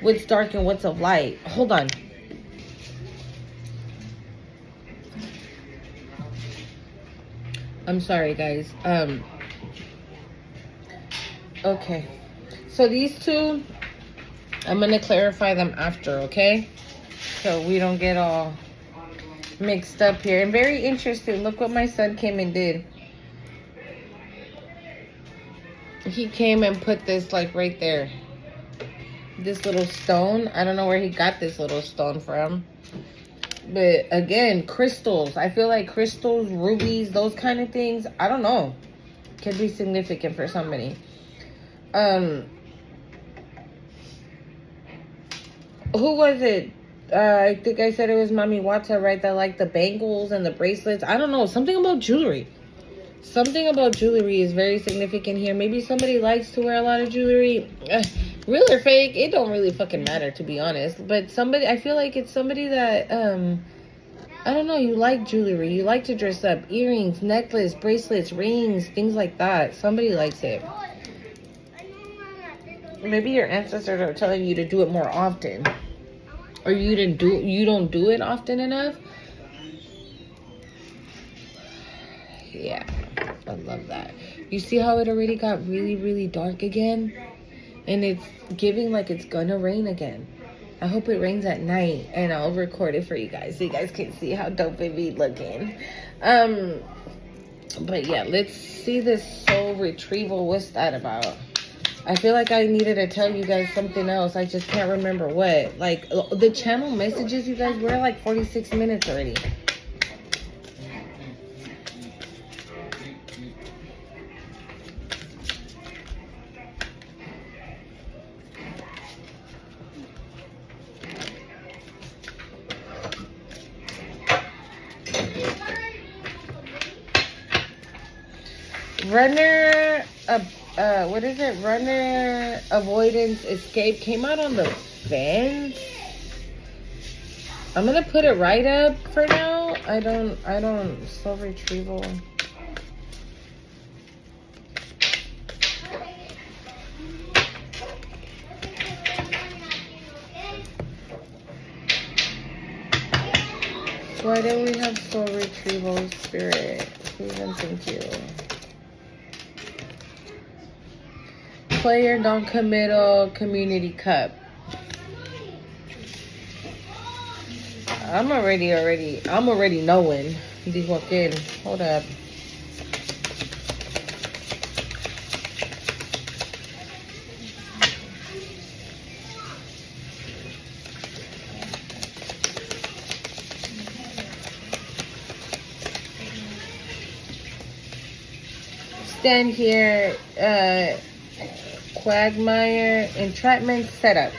What's dark and what's of light. Hold on. I'm sorry, guys. Okay. So these two, I'm going to clarify them after, okay? So we don't get all mixed up here. And very interesting. Look what my son came and did. He came and put this like right there. This little stone. I don't know where he got this little stone from. But again, crystals. I feel like crystals, rubies, those kind of things, I don't know, could be significant for somebody. Who was it? I think I said it was Mami Wata, right? That like the bangles and the bracelets. I don't know. Something about jewelry. Something about jewelry is very significant here. Maybe somebody likes to wear a lot of jewelry. Real or fake, it don't really fucking matter, to be honest. But somebody, I feel like it's somebody that, I don't know, you like jewelry. You like to dress up. Earrings, necklace, bracelets, rings, things like that. Somebody likes it. Maybe your ancestors are telling you to do it more often. Or you don't do it often enough. Yeah, I love that. You see how it already got really, really dark again? And it's giving like it's gonna rain again. I hope it rains at night, and I'll record it for you guys so you guys can see how dope it be looking. But yeah, let's see this soul retrieval. What's that about? I feel like I needed to tell you guys something else. I just can't remember what. Like the channel messages, you guys, we're like 46 minutes already. Runner, what is it? Runner avoidance escape came out on the fence. I'm gonna put it right up for now. I don't soul retrieval. Why don't we have soul retrieval, Spirit? Please and thank you. Player non-committal community cup. I'm already knowing. These walk in. Hold up. Stand here, quagmire, entrapment setup.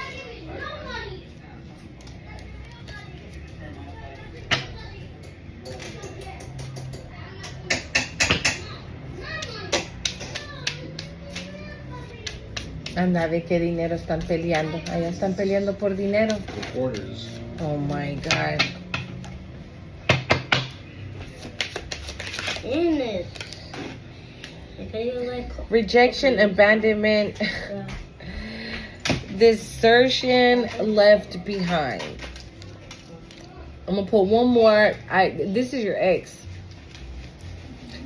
Anda, ¿de qué dinero están peleando? Allá están peleando por dinero. Orders. Oh my God. Goodness. Rejection, abandonment, desertion, left behind. I'm gonna put one more. This is your ex.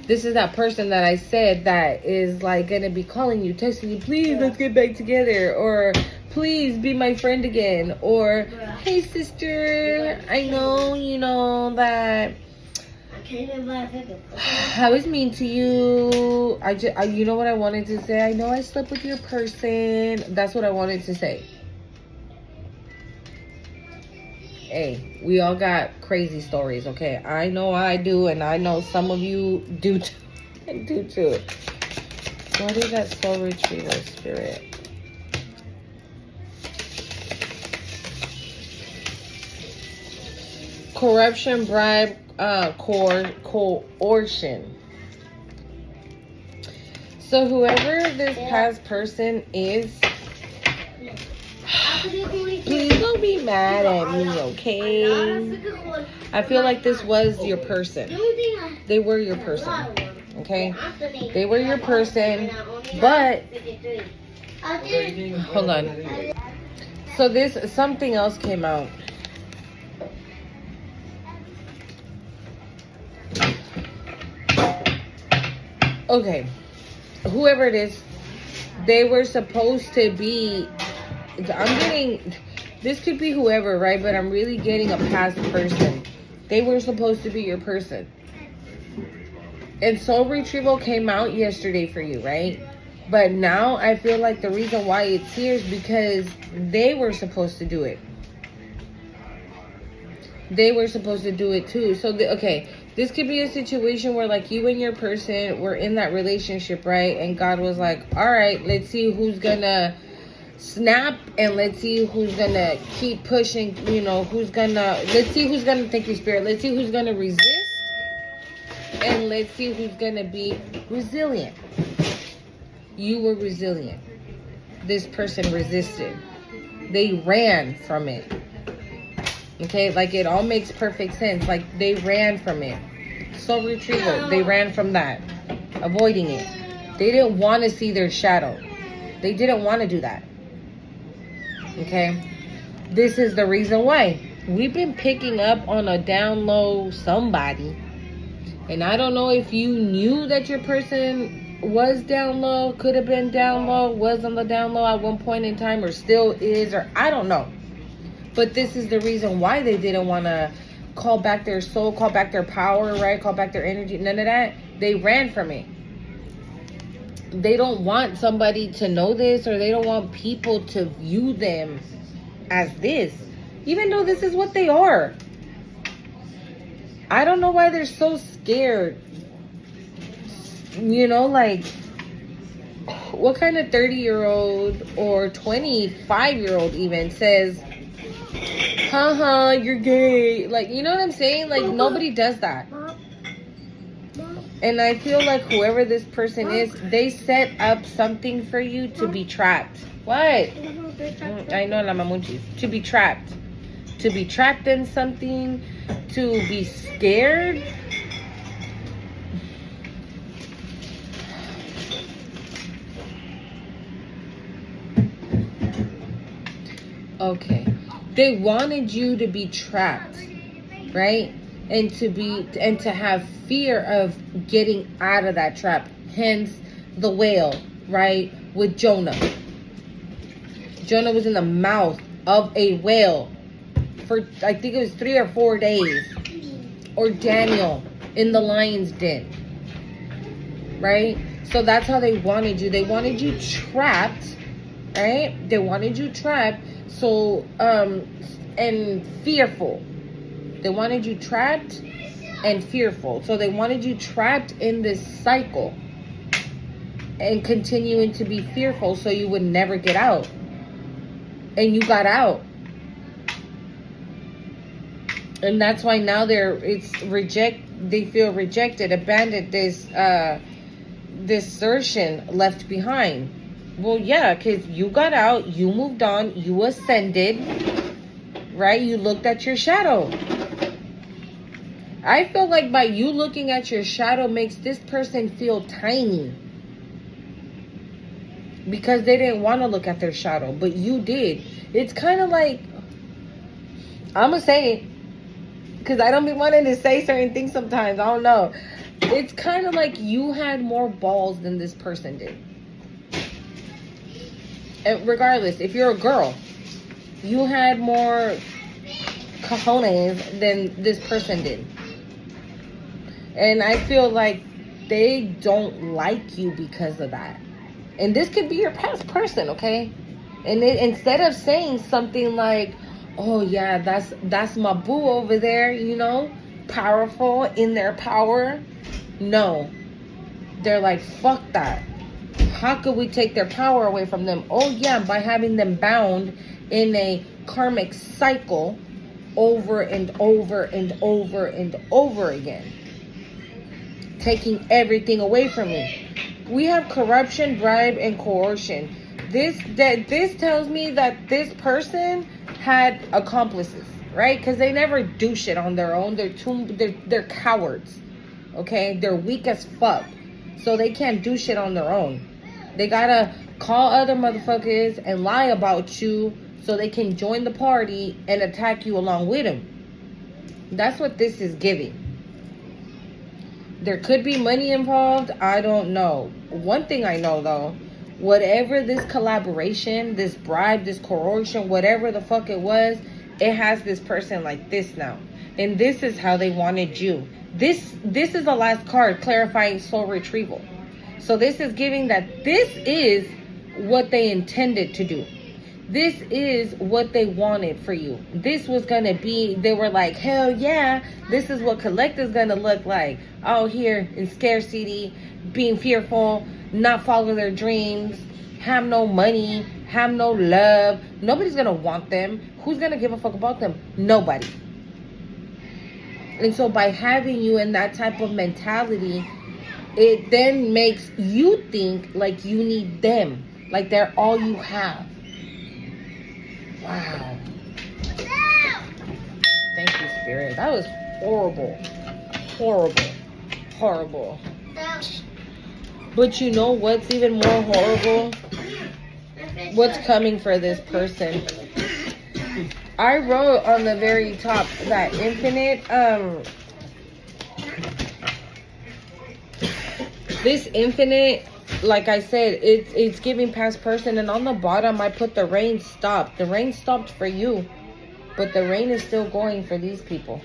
This is that person that I said that is like gonna be calling you, texting you, please let's get back together, or please be my friend again, or hey sister, I know you know that I was mean to you. You know what I wanted to say? I know I slept with your person. That's what I wanted to say. Hey, we all got crazy stories, okay? I know I do, and I know some of you do too. What is that soul retrieval, Spirit? corruption, bribe, coercion. So whoever this past person is, please don't be mad at me, okay? I feel like this was your person. They were your person, okay? They were your person, but hold on. So something else came out. Okay, whoever it is, they were supposed to be. This could be whoever, right? But I'm really getting a past person. They were supposed to be your person. And soul retrieval came out yesterday for you, right? But now I feel like the reason why it's here is because they were supposed to do it. They were supposed to do it too. So, okay, this could be a situation where like you and your person were in that relationship, right? And God was like, all right, let's see who's gonna snap, and let's see who's gonna keep pushing, let's see who's gonna take your spirit, let's see who's gonna resist, and let's see who's gonna be resilient. You were resilient. This person resisted. They ran from it. Okay, like it all makes perfect sense. Like they ran from it. Soul retrieval, they ran from that, avoiding it. They didn't want to see their shadow. They didn't want to do that. Okay, this is the reason why we've been picking up on a down low somebody, and I don't know if you knew that your person was down low, could have been down low, was on the down low at one point in time, or still is, or I don't know. But this is the reason why they didn't want to call back their soul, call back their power, right? Call back their energy. None of that. They ran from it. They don't want somebody to know this, or they don't want people to view them as this, even though this is what they are. I don't know why they're so scared. Like, what kind of 30-year-old or 25-year-old even says, haha, you're gay? Like, you know what I'm saying? Like, nobody does that. And I feel like whoever this person is, they set up something for you to be trapped. What? I know, la mamuchis. To be trapped. To be trapped in something. To be scared. Okay. They wanted you to be trapped, right? And to have fear of getting out of that trap. Hence the whale, right? With Jonah. Jonah was in the mouth of a whale for, I think it was 3 or 4 days. Or Daniel in the lion's den. Right? So that's how they wanted you. They wanted you trapped, right? They wanted you trapped. So, and fearful. They wanted you trapped and fearful. So they wanted you trapped in this cycle and continuing to be fearful so you would never get out. And you got out. And that's why now they feel rejected, abandoned, this desertion left behind. Well, yeah, because you got out, you moved on, you ascended, right? You looked at your shadow. I feel like by you looking at your shadow makes this person feel tiny. Because they didn't want to look at their shadow, but you did. It's kind of like, I'm going to say it, because I don't be wanting to say certain things sometimes. I don't know. It's kind of like you had more balls than this person did. And regardless, if you're a girl, you had more cojones than this person did. And I feel like they don't like you because of that. And this could be your past person, okay? And instead of saying something like, oh yeah, that's my boo over there, powerful in their power. No. They're like, fuck that. How could we take their power away from them? Oh yeah, by having them bound in a karmic cycle over and over and over and over again, taking everything away from me. We have corruption, bribe, and coercion. This tells me that this person had accomplices, right? Because they never do shit on their own. They're cowards. Okay, they're weak as fuck, so they can't do shit on their own. They gotta call other motherfuckers and lie about you so they can join the party and attack you along with them. That's what this is giving. There could be money involved. I don't know. One thing I know though, whatever this collaboration, this bribe, this coercion, whatever the fuck it was, it has this person like this now. And this is how they wanted you. This is the last card, clarifying soul retrieval. So this is giving that this is what they intended to do. This is what they wanted for you. This was going to be, they were like, hell yeah, this is what collect is going to look like. Out here in scarcity, being fearful, not follow their dreams, have no money, have no love. Nobody's going to want them. Who's going to give a fuck about them? Nobody. And so by having you in that type of mentality, it then makes you think like you need them. Like they're all you have. Wow. Thank you, Spirit. That was horrible. Horrible. Horrible. But you know what's even more horrible? What's coming for this person? I wrote on the very top that infinite, this infinite, like I said, it's giving past person. And on the bottom, I put the rain stopped. The rain stopped for you, but the rain is still going for these people.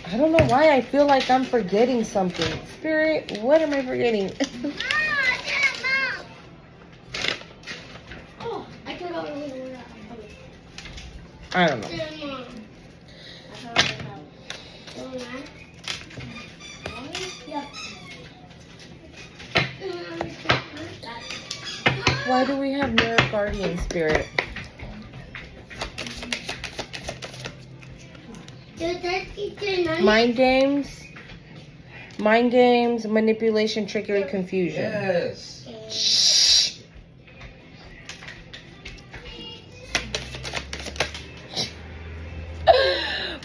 I don't know why I feel like I'm forgetting something. Spirit, what am I forgetting? Oh, I took out the I don't know. Why do we have Mirror Guardian, Spirit? Mind games, manipulation, trickery, confusion. Yes. Shh.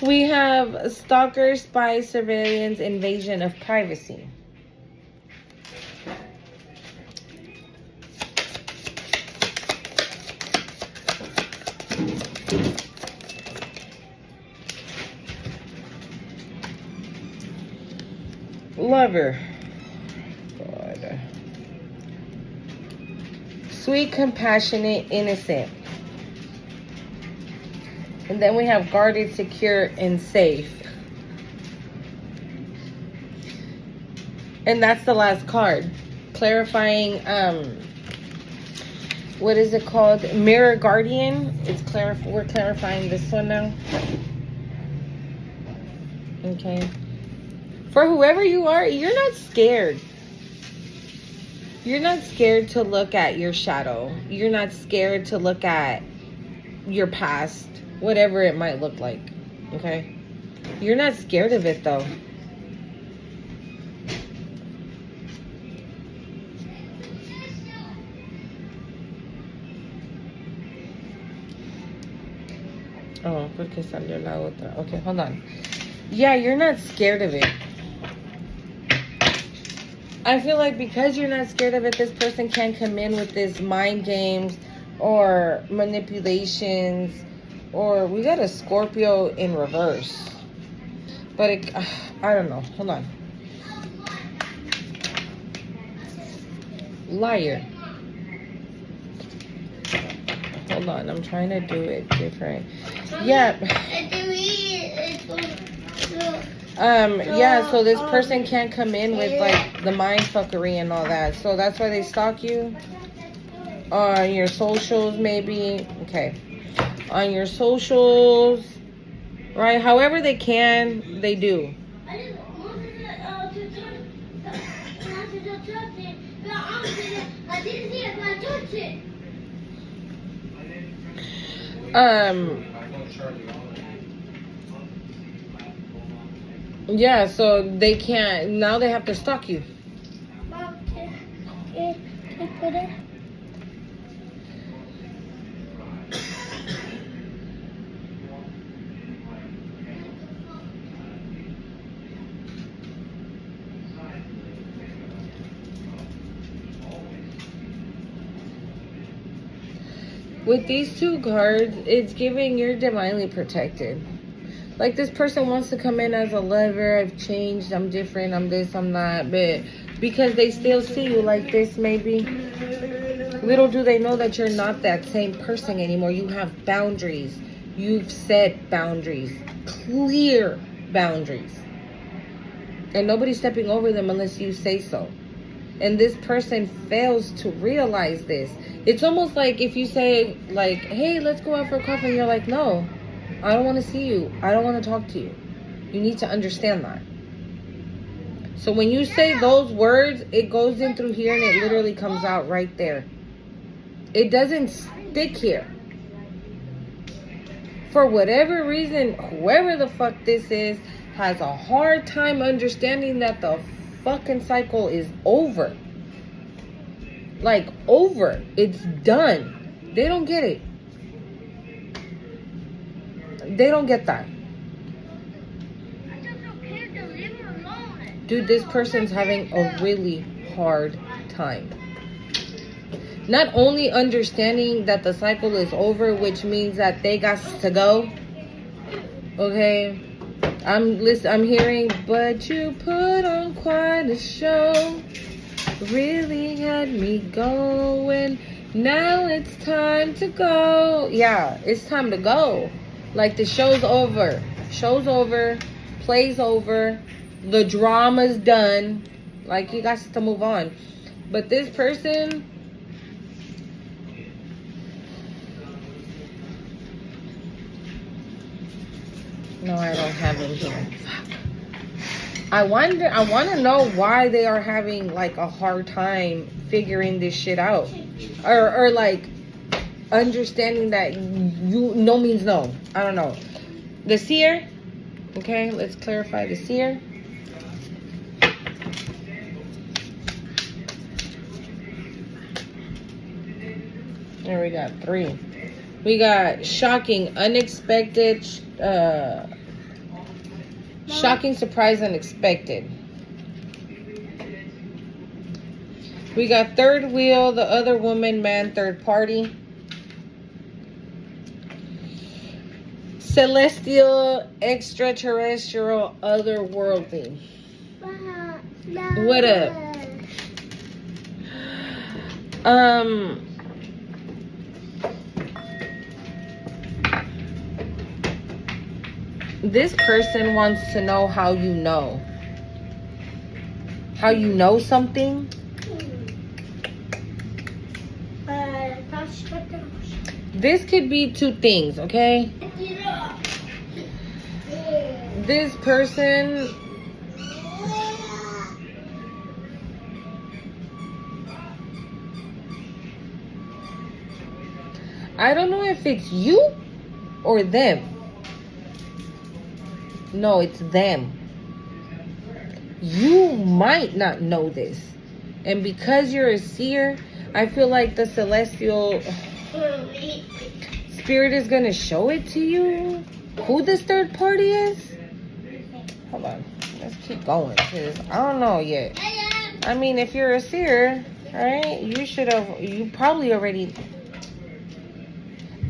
We have stalker, spy, surveillance, invasion of privacy. Lover. God. Sweet, compassionate, innocent. And then we have guarded, secure, and safe. And that's the last card. Clarifying, what is it called? Mirror Guardian. We're clarifying this one now. Okay. For whoever you are, you're not scared. You're not scared to look at your shadow. You're not scared to look at your past, whatever it might look like. Okay? You're not scared of it, though. Oh, porque salió la otra. Okay, hold on. Yeah, you're not scared of it. I feel like because you're not scared of it, this person can't come in with this mind games or manipulations. Or we got a Scorpio in reverse. But it, I don't know. Hold on. Liar. Hold on. I'm trying to do it different. Yeah. Yeah, so this person can't come in with like the mind fuckery and all that. So that's why they stalk you on your socials, maybe. Okay. On your socials, right? However they can, they do. Yeah, so they can't, now they have to stalk you. With these two cards, it's giving you're divinely protected. Like, this person wants to come in as a lover. I've changed. I'm different. I'm this. I'm that. But because they still see you like this, maybe. Little do they know that you're not that same person anymore. You have boundaries. You've set boundaries. Clear boundaries. And nobody's stepping over them unless you say so. And this person fails to realize this. It's almost like if you say, like, hey, let's go out for coffee. And you're like, no, I don't want to see you. I don't want to talk to you. You need to understand that. So when you say those words, it goes in through here and it literally comes out right there. It doesn't stick here. For whatever reason, whoever the fuck this is has a hard time understanding that the fucking cycle is over. Like, over. It's done. They don't get it. They don't get that. Dude, this person's having a really hard time. Not only understanding that the cycle is over, which means that they got to go. Okay? I'm hearing, but you put on quite a show. Really had me going. Now it's time to go. Yeah, it's time to go. Like, the show's over. Show's over. Play's over. The drama's done. Like, you got to move on. But this person, no, I don't have him here. Fuck. I want to know why they are having, like, a hard time figuring this shit out. Or like, understanding that no means no. I don't know. The seer. Okay, let's clarify the seer. There we got 3. We got shocking, unexpected, shocking, surprise, unexpected. We got third wheel, the other woman, man, third party. Celestial, extraterrestrial, otherworldly. What up? This person wants to know how you know. How you know something. This could be 2 things, okay? This person I don't know if it's you or them. No, it's them. You might not know this. And because you're a seer, I feel like the celestial spirit is going to show it to you. Who this third party is? Hold on. Let's keep going. Because I don't know yet. I mean, if you're a seer, right? You probably already...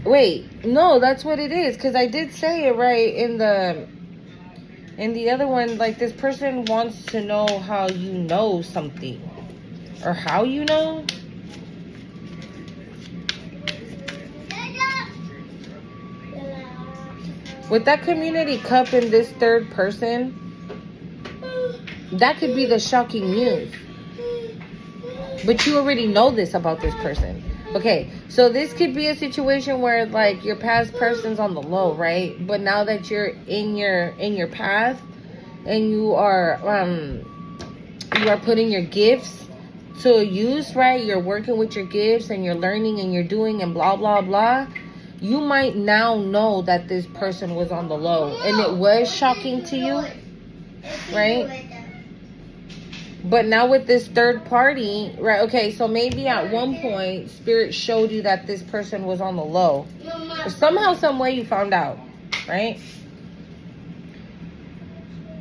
Wait. No, that's what it is. Because I did say it right in the other one. Like, this person wants to know how you know something. Or how you know. With that community cup in this third person, that could be the shocking news. But you already know this about this person. Okay, so this could be a situation where, like, your past person's on the low, right? But now that you're in your path and you are putting your gifts to use, right? You're working with your gifts and you're learning and you're doing and blah, blah, blah. You might now know that this person was on the low and it was shocking to you, right? But now with this third party, right? Okay, so maybe at one point, Spirit showed you that this person was on the low. Somehow, some way you found out, right?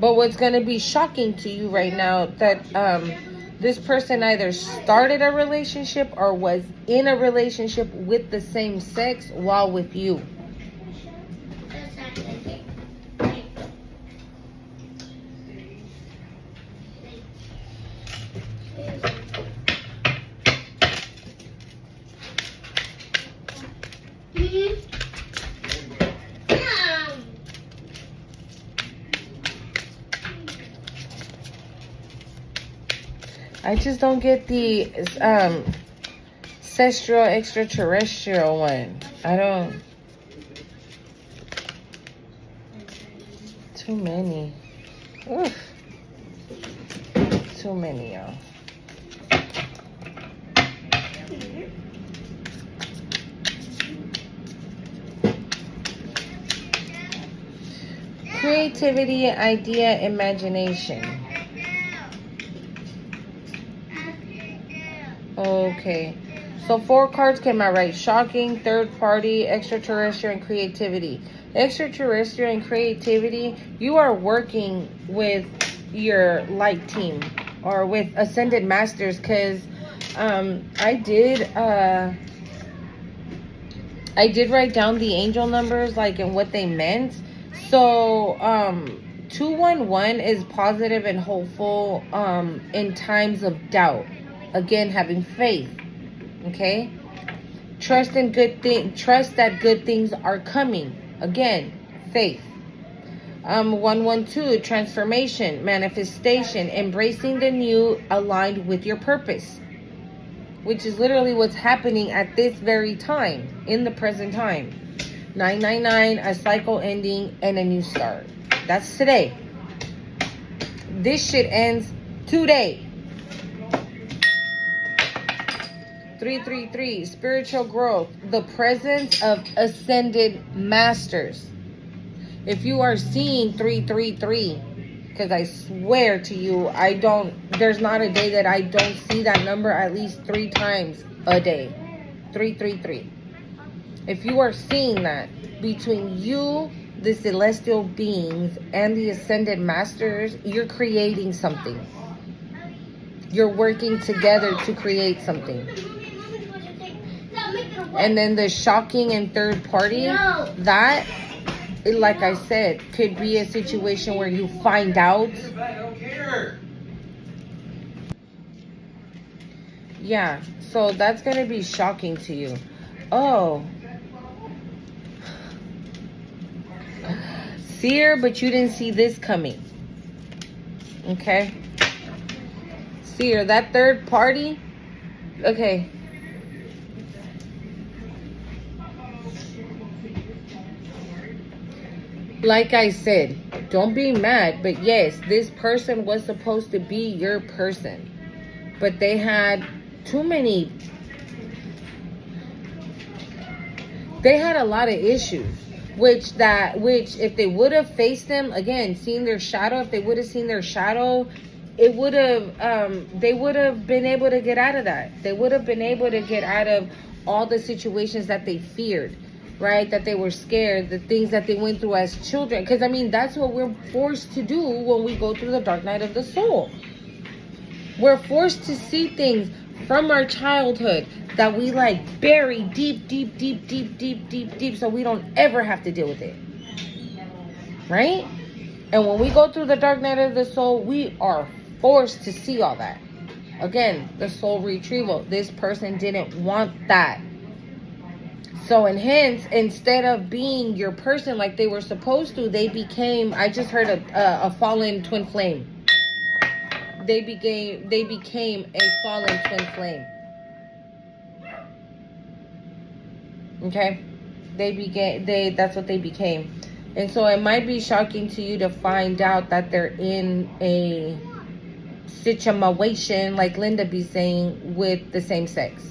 But what's going to be shocking to you right now, that this person either started a relationship or was in a relationship with the same sex while with you. I just don't get the ancestral extraterrestrial one. I don't. Too many. Oof. Too many, y'all. Creativity, idea, imagination. Okay. So 4 cards came out, right? Shocking, third party, extraterrestrial, and creativity. Extraterrestrial and creativity, you are working with your light team or with Ascended Masters, because I did write down the angel numbers, like, and what they meant. So 211 is positive and hopeful in times of doubt. Again, having faith. Okay? Trust in good things. Trust that good things are coming. Again, faith. 112, transformation, manifestation, embracing the new, aligned with your purpose, which is literally what's happening at this very time, in the present time. 999, a cycle ending and a new start. That's today. This shit ends today. 333, spiritual growth, the presence of ascended masters. If you are seeing 333, because I swear to you, there's not a day that I don't see that number at least 3 times a day. 333. If you are seeing that between you, the celestial beings, and the ascended masters, you're creating something. You're working together to create something. And then the shocking and third party, that, like I said, could be a situation where you find out. Yeah, so that's going to be shocking to you. Oh. Seer, but you didn't see this coming. Okay. Seer, that third party. Okay. Like I said, don't be mad, but yes, this person was supposed to be your person, but they had too many. They had a lot of issues, which if they would have faced them, again, seen their shadow, if they would have seen their shadow, it would have, they would have been able to get out of that. They would have been able to get out of all the situations that they feared. Right? That they were scared, the things that they went through as children. Because, I mean, that's what we're forced to do when we go through the dark night of the soul. We're forced to see things from our childhood that we, like, bury deep, so we don't ever have to deal with it. Right? And when we go through the dark night of the soul, we are forced to see all that. Again, the soul retrieval. This person didn't want that. So, and hence, instead of being your person like they were supposed to, they became, I just heard a fallen twin flame. They became a fallen twin flame. Okay? That's what they became. And so it might be shocking to you to find out that they're in a situation, like Linda be saying, with the same sex.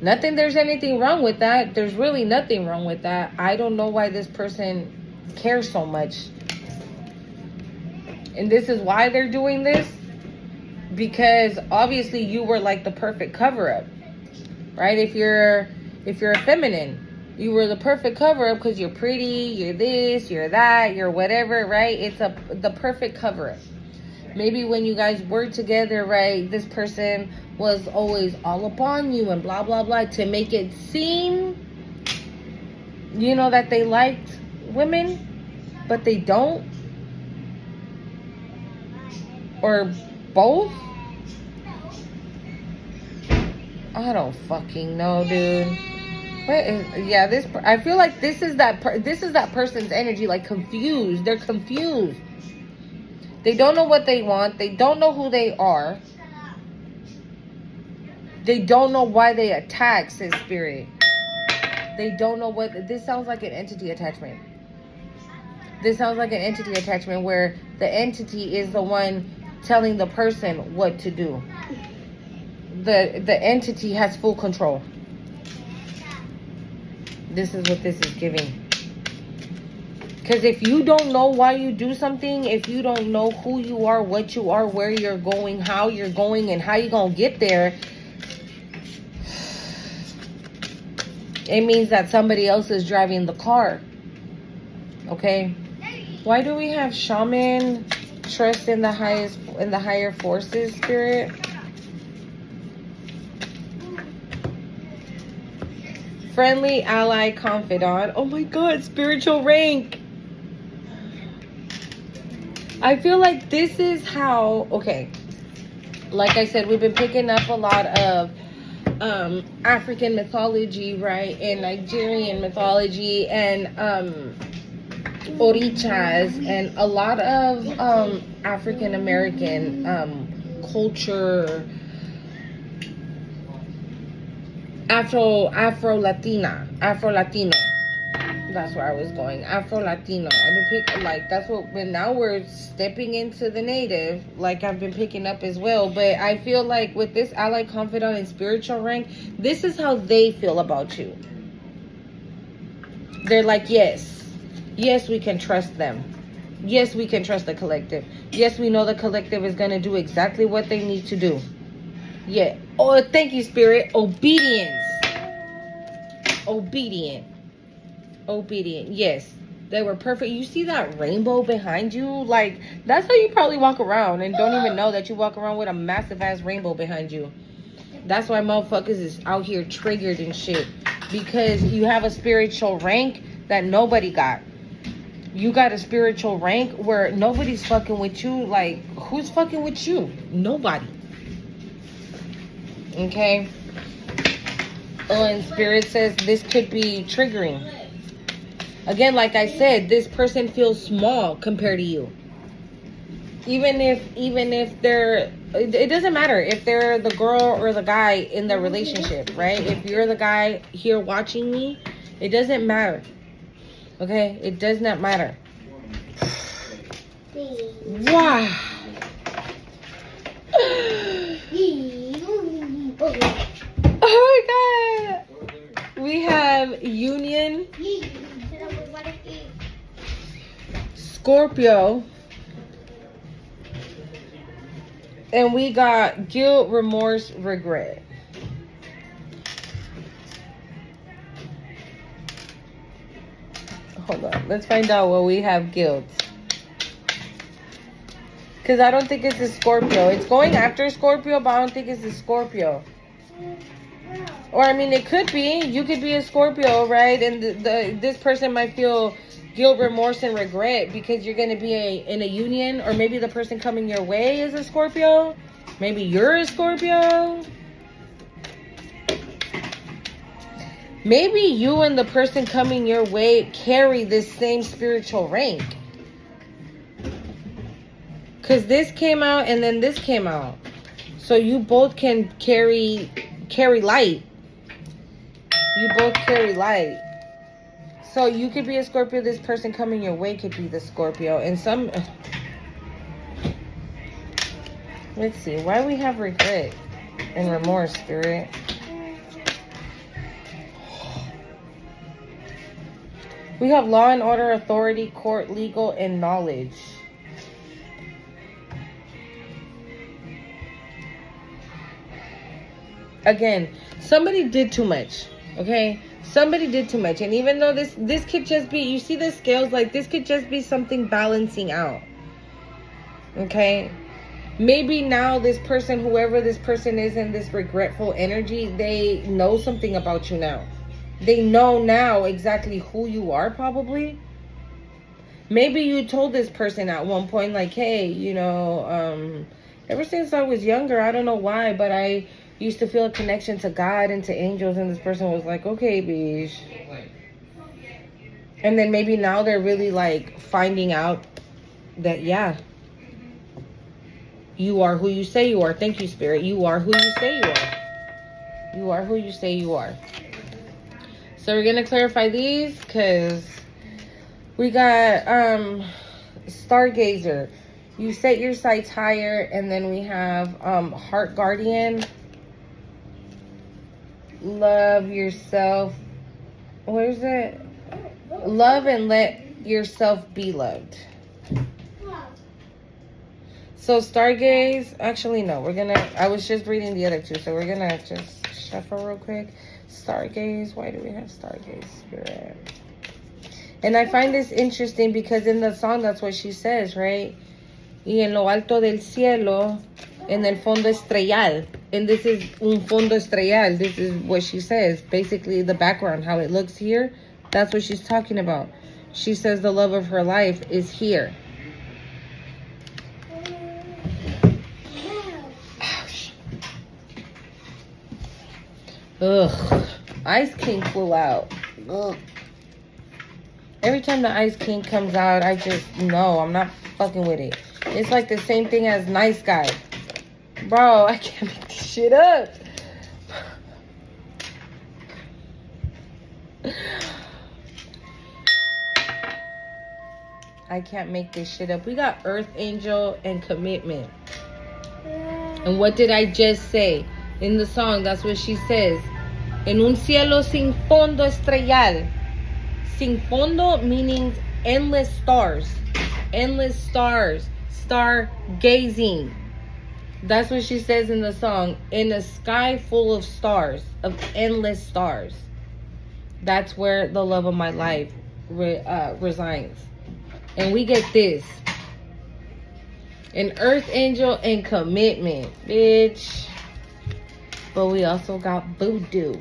Nothing, there's anything wrong with that. There's really nothing wrong with that. I don't know why this person cares so much. And this is why they're doing this. Because obviously you were like the perfect cover-up. Right? If you're a feminine, you were the perfect cover-up because you're pretty, you're this, you're that, you're whatever, right? It's the perfect cover-up. Maybe when you guys were together, right, this person was always all upon you and blah, blah, blah, to make it seem, you know, that they liked women, but they don't. Or both. I don't fucking know, dude. What is, yeah, this, I feel like this is that person's energy, like confused. They're confused. They don't know what they want. They don't know who they are. They don't know why they attack, says Spirit. They don't know what... This sounds like an entity attachment. This sounds like an entity attachment where the entity is the one telling the person what to do. The entity has full control. This is what this is giving. Because if you don't know why you do something, if you don't know who you are, what you are, where you're going, how you're going, and how you're going to get there, it means that somebody else is driving the car. Okay? Why do we have shaman, trust in the higher forces, Spirit? Friendly ally confidant. Oh my God, spiritual rank. I feel like this is how, okay, like I said, we've been picking up a lot of African mythology, right, and Nigerian mythology, and orichas, and a lot of African American culture, Afro-Latino. That's where I was going. Afro-Latino. I've been picking, like, that's what, but now we're stepping into the native, like I've been picking up as well. But I feel like with this ally, confidant, and spiritual rank, this is how they feel about you. They're like, yes, we can trust them. Yes, we can trust the collective. Yes, we know the collective is going to do exactly what they need to do. Yeah. Oh, thank you, Spirit. Obedience. Obedient. Yes, they were perfect. You see that rainbow behind you? Like, that's how you probably walk around and don't even know that you walk around with a massive ass rainbow behind you. That's why motherfuckers is out here triggered and shit, because you have a spiritual rank that nobody got. You got a spiritual rank where nobody's fucking with you. Like, who's fucking with you? Nobody. Okay. Oh, and Spirit says this could be triggering. Again, like I said, this person feels small compared to you. Even if they're, it doesn't matter if they're the girl or the guy in the relationship, right? If you're the guy here watching me, it doesn't matter. Okay? It does not matter. Wow. Oh my God. We have Union, Scorpio, and we got guilt, remorse, regret. Hold on. Let's find out what we have guilt. Because I don't think it's a Scorpio. It's going after Scorpio, but I don't think it's a Scorpio. Or, I mean, it could be. You could be a Scorpio, right? And this person might feel guilt, remorse, and regret because you're going to be in a union. Or maybe the person coming your way is a Scorpio. Maybe you're a Scorpio. Maybe you and the person coming your way carry this same spiritual rank. Because this came out and then this came out. So you both can carry light. You both carry light. So you could be a Scorpio. This person coming your way could be the Scorpio. And some... Let's see. Why we have regret and remorse, Spirit? We have law and order, authority, court, legal, and knowledge. Again, somebody did too much. Okay? Somebody did too much. And even though this could just be, you see the scales, like this could just be something balancing out. Okay? Maybe now this person, whoever this person is in this regretful energy, they know something about you now. They know now exactly who you are, probably. Maybe you told this person at one point, like, hey, you know, ever since I was younger, I don't know why, but I used to feel a connection to God and to angels, and this person was like, okay, bitch. And then maybe now they're really, like, finding out that, yeah, you are who you say you are. Thank you, Spirit. You are who you say you are. You are who you say you are. So we're going to clarify these because we got Stargazer. You set your sights higher. And then we have Heart Guardian. Love yourself. What is it? Love and let yourself be loved. So Stargaze, actually no, I was just reading the other two, so we're gonna just shuffle real quick. Stargaze, why do we have Stargaze, Spirit? And I find this interesting because in the song, that's what she says, right? Y en lo alto del cielo, en el fondo estrellal. And this is un fondo estrellal. This is what she says. Basically, the background, how it looks here, that's what she's talking about. She says the love of her life is here. Ugh. Ice King flew out. Ugh. Every time the Ice King comes out, I just know I'm not fucking with it. It's like the same thing as Nice Guy. Bro, I can't make this shit up. I can't make this shit up. We got Earth Angel and Commitment. And what did I just say? In the song, that's what she says. En un cielo sin fondo estrellal. Sin fondo meaning endless stars. Endless stars. Stargazing. That's what she says in the song. In a sky full of stars. Of endless stars. That's where the love of my life resides. And we get this. An Earth Angel and Commitment. Bitch. But we also got Voodoo.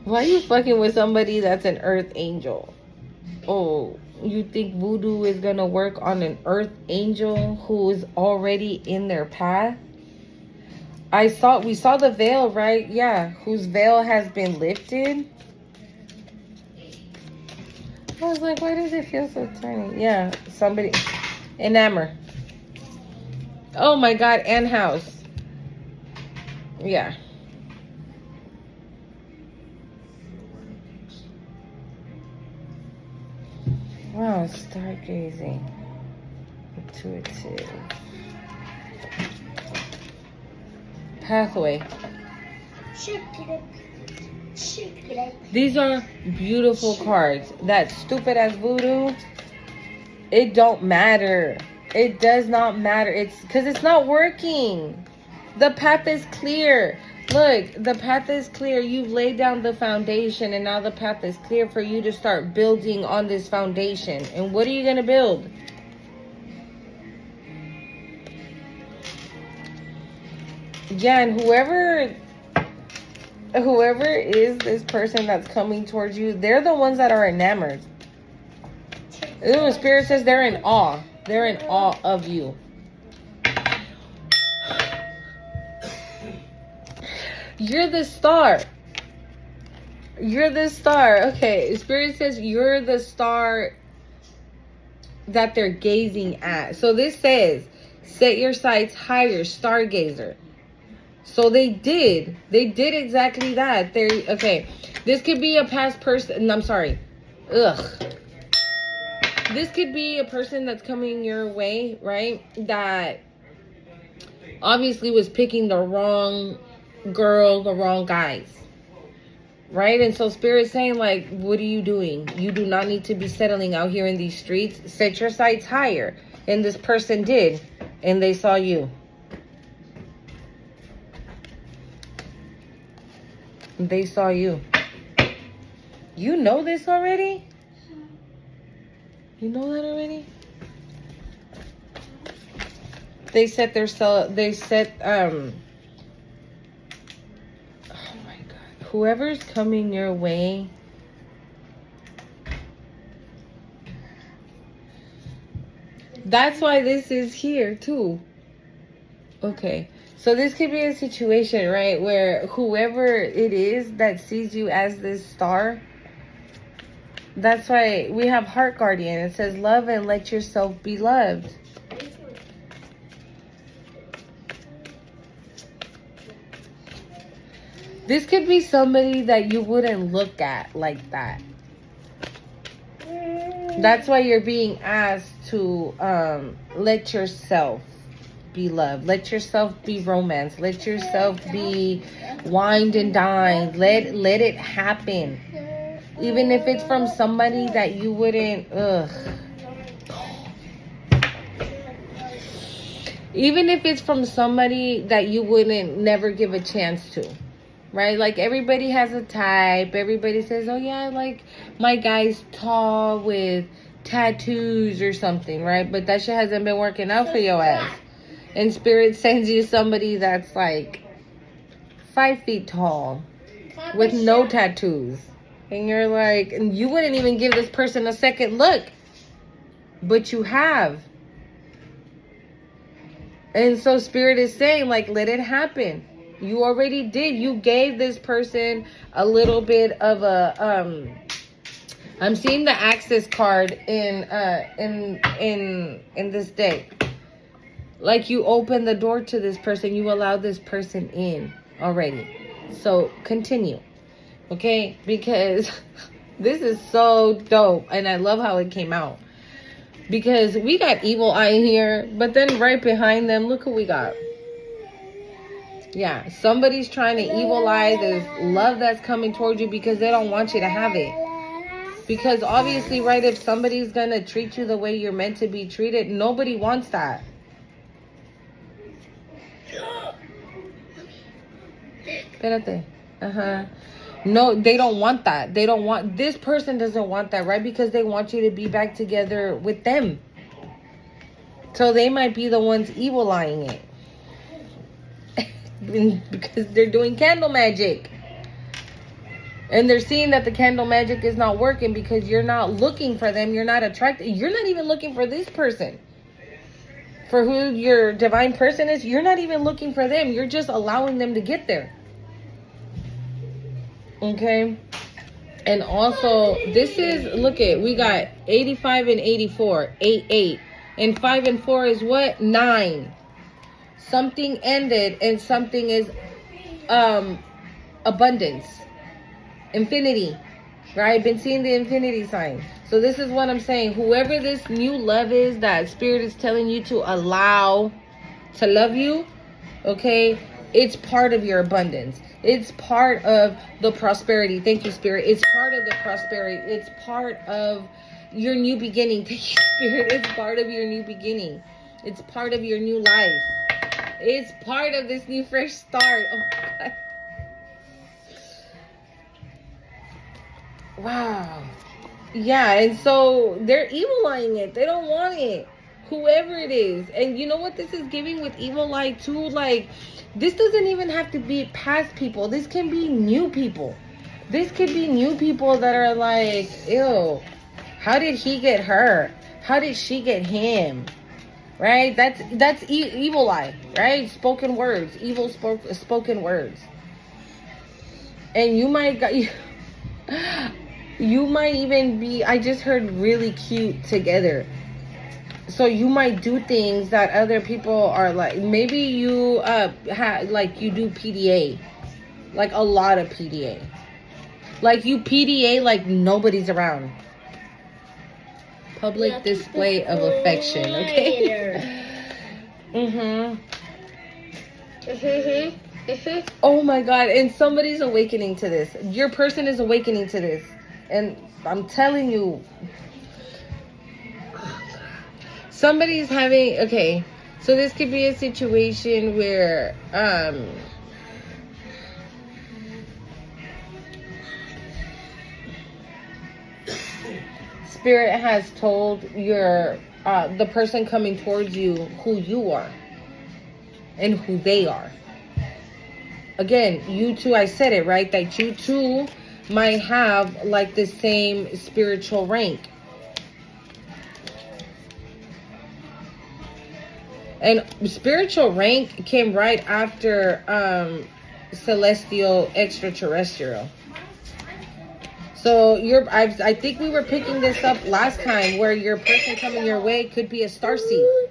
Why are you fucking with somebody that's an Earth Angel? Oh, you think Voodoo is gonna work on an Earth Angel who is already in their path? We saw the veil, right? Yeah, whose veil has been lifted. I was like, why does it feel so tiny? Yeah, somebody. Enamor. Oh my God, Ann House. Yeah. Wow, stargazing. Intuitive. Pathway. These are beautiful cards. That stupid ass Voodoo. It don't matter. It does not matter. It's because it's not working. The path is clear. Look, the path is clear. You've laid down the foundation and now the path is clear for you to start building on this foundation. And what are you going to build? Yeah, and whoever is this person that's coming towards you, they're the ones that are enamored. Ooh, Spirit says they're in awe. They're in awe of you. You're the star. You're the star. Okay, Spirit says you're the star that they're gazing at. So this says, set your sights higher, stargazer. So they did exactly that. Okay, this could be a past person. I'm sorry. Ugh. this could be a person that's coming your way, right? That obviously was picking the wrong girl, the wrong guys. Right? And so Spirit's saying, like, what are you doing? You do not need to be settling out here in these streets. Set your sights higher. And this person did. And they saw you. They saw you. You know this already? You know that already? They set whoever's coming your way, that's why this is here too. Okay, so this could be a situation, right, where whoever it is that sees you as this star, that's why we have Heart Guardian. It says, love and let yourself be loved. This could be somebody that you wouldn't look at like that. That's why you're being asked to let yourself be loved. Let yourself be romanced. Let yourself be wined and dined. Let it happen. Even if it's from somebody that you wouldn't, even if it's from somebody that you wouldn't never give a chance to. Right? Like, everybody has a type. Everybody says, oh yeah, like my guy's tall with tattoos or something, right? But that shit hasn't been working out for your ass. And Spirit sends you somebody that's like 5 feet tall with no tattoos. And you're like, and you wouldn't even give this person a second look. But you have. And so Spirit is saying, like, let it happen. You already did. You gave this person a little bit of a I'm seeing the access card in this deck. Like, you opened the door to this person. You allowed this person in already. So continue. Okay? Because this is so dope. And I love how it came out. Because we got Evil Eye here. But then right behind them, look who we got. Yeah, somebody's trying to evil eye this love that's coming towards you because they don't want you to have it. Because obviously, right, if somebody's going to treat you the way you're meant to be treated, nobody wants that. Espérate. No, they don't want that. They don't want, this person doesn't want that, right? Because they want you to be back together with them. So they might be the ones evil eyeing it. Because they're doing candle magic. And they're seeing that the candle magic is not working because you're not looking for them. You're not attracted. You're not even looking for this person. For who your divine person is, you're not even looking for them. You're just allowing them to get there. Okay? And also, this is, look at, we got 85 and 84. 8. And 5 and 4 is what? 9. Something ended and something is abundance. Infinity. Right? I've been seeing the infinity sign. So this is what I'm saying. Whoever this new love is that Spirit is telling you to allow to love you, okay? It's part of your abundance. It's part of the prosperity. Thank you, Spirit. It's part of the prosperity. It's part of your new beginning. Thank you, Spirit. It's part of your new beginning. It's part of your new life. It's part of this new fresh start. Oh, God. Wow. Yeah, and so they're evil eyeing it. They don't want it. Whoever it is. And you know what this is giving with evil eye too? Like, this doesn't even have to be past people. This can be new people. This could be new people that are like, ew, how did he get her? How did she get him? Right? That's evil eye, right? Spoken words, spoken words. And you might even be, I just heard really cute together. So you might do things that other people are like, maybe you you do PDA, like a lot of PDA. Like you PDA like nobody's around. public display of affection, okay? Oh my God, and somebody's awakening to this. Your person is awakening to this. And I'm telling you, somebody's having, okay, so this could be a situation where, Spirit has told your, the person coming towards you who you are and who they are. Again, you two, I said it, right? That you two might have like the same spiritual rank. And spiritual rank came right after celestial extraterrestrial. So I think we were picking this up last time, where your person coming your way could be a starseed.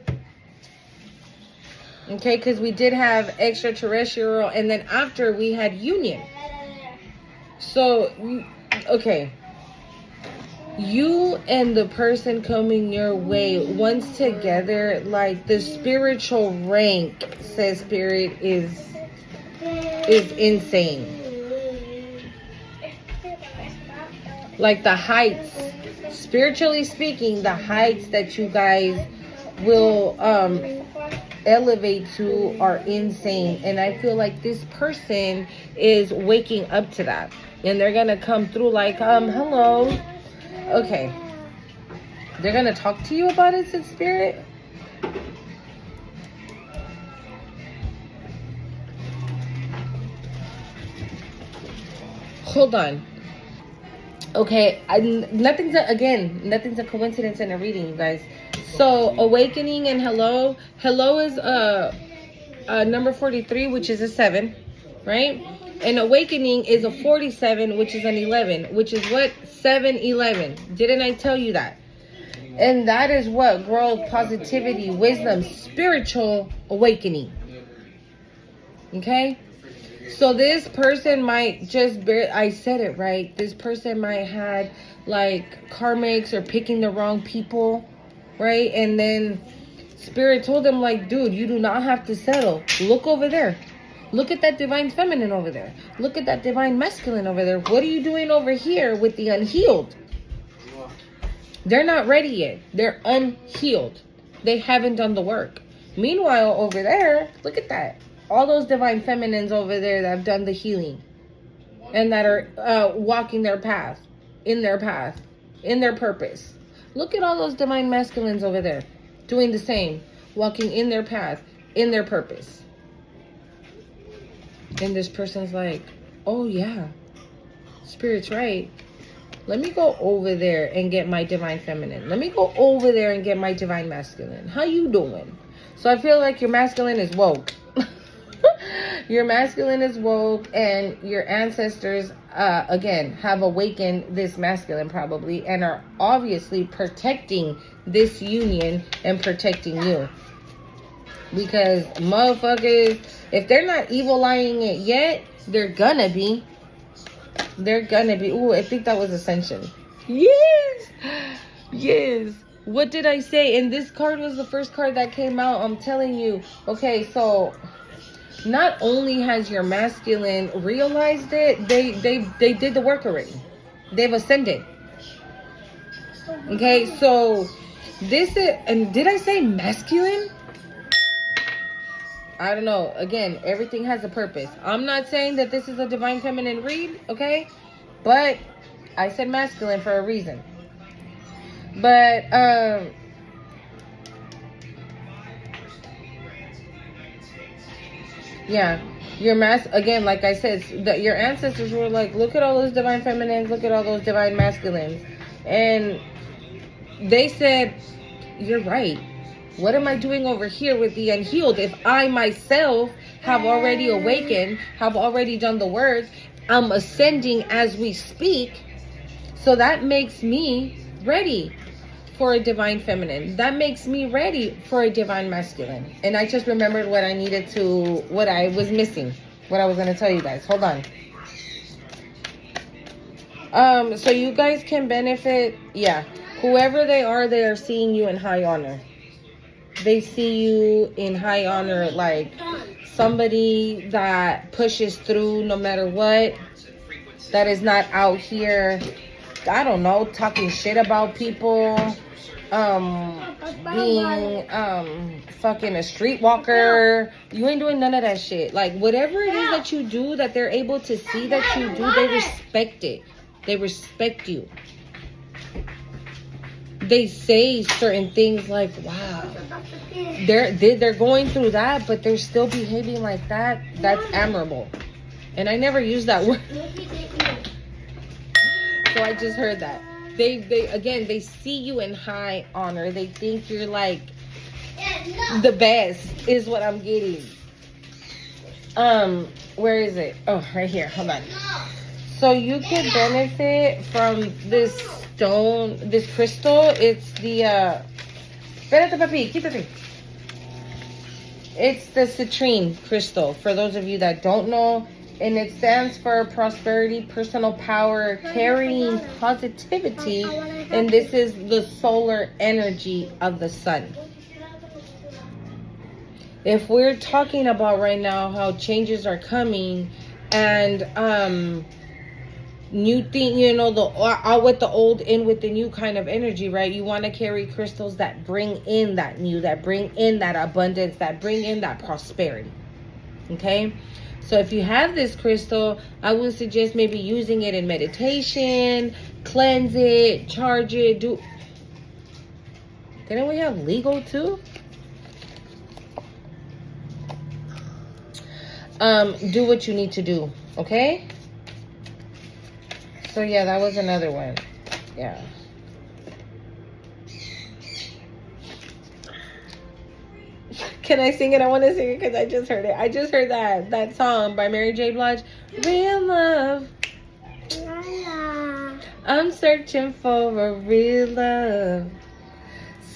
Okay, because we did have extraterrestrial, and then after we had union. So, okay. You and the person coming your way, once together, like the spiritual rank, says Spirit, is insane. Like the heights, spiritually speaking, the heights that you guys will elevate to are insane. And I feel like this person is waking up to that, and they're gonna come through like hello. Okay, they're gonna talk to you about it, in Spirit. Hold on. Okay, nothing's a coincidence in a reading, you guys. So awakening and hello is number 43, which is a 7, right? And awakening is a 47, which is an 11, which is what? 7-11. Didn't I tell you that? And that is what? Growth, positivity, wisdom, spiritual awakening. Okay? So this person might just I said it right. This person might had like karmics or picking the wrong people, right? And then Spirit told them like, dude, you do not have to settle. Look over there. Look at that divine feminine over there. Look at that divine masculine over there. What are you doing over here with the unhealed? They're not ready yet. They're unhealed. They haven't done the work. Meanwhile, over there, look at that. All those divine feminines over there that have done the healing and that are walking their path, in their purpose. Look at all those divine masculines over there doing the same, walking in their path, in their purpose. And this person's like, oh yeah, Spirit's right. Let me go over there and get my divine feminine. Let me go over there and get my divine masculine. How you doing? So I feel like your masculine is woke. Your masculine is woke, and your ancestors, again, have awakened this masculine probably, and are obviously protecting this union and protecting you. Because motherfuckers, if they're not evil eyeing it yet, they're gonna be. They're gonna be. Ooh, I think that was Ascension. Yes! Yes! What did I say? And this card was the first card that came out. I'm telling you. Okay, so not only has your masculine realized it, they did the work already. They've ascended. Okay, so this is, and did I say masculine? I don't know. Again, everything has a purpose. I'm not saying that this is a divine feminine read, okay? But I said masculine for a reason. But yeah, your again, like I said, that your ancestors were like, look at all those divine feminines, look at all those divine masculines, and they said, you're right. What am I doing over here with the unhealed? If I myself have already awakened, have already done the work, I'm ascending as we speak. So that makes me ready for a divine feminine. That makes me ready for a divine masculine. And I just remembered what I needed to, what I was missing, what I was going to tell you guys. Hold on. So you guys can benefit. Yeah. Whoever they are seeing you in high honor. They see you in high honor, like somebody that pushes through no matter what, that is not out here, I don't know, talking shit about people, being fucking a streetwalker. You ain't doing none of that shit. Like, whatever it is that you do, that they're able to see that you do, they respect it. They respect you. They say certain things like, wow, they're going through that, but they're still behaving like that. That's admirable. And I never use that word. So I just heard that. They see you in high honor. They think you're like the best is what I'm getting. Where is it? Oh, right here. Hold on. So you could benefit from this stone, this crystal. It's the espérate, papi, quítate. It's the citrine crystal, for those of you that don't know. And it stands for prosperity, personal power, carrying positivity. And this is the solar energy of the sun. If we're talking about right now how changes are coming and new thing, you know, the out with the old, in with the new kind of energy, right? You want to carry crystals that bring in that new, that bring in that abundance, that bring in that prosperity. Okay? So if you have this crystal, I would suggest maybe using it in meditation, cleanse it, charge it, do. Didn't we have legal too? Do what you need to do, okay? So yeah, that was another one. Yeah. Can I sing it? I want to sing it because I just heard it. I just heard that song by Mary J. Blige. Real love. I'm searching for a real love.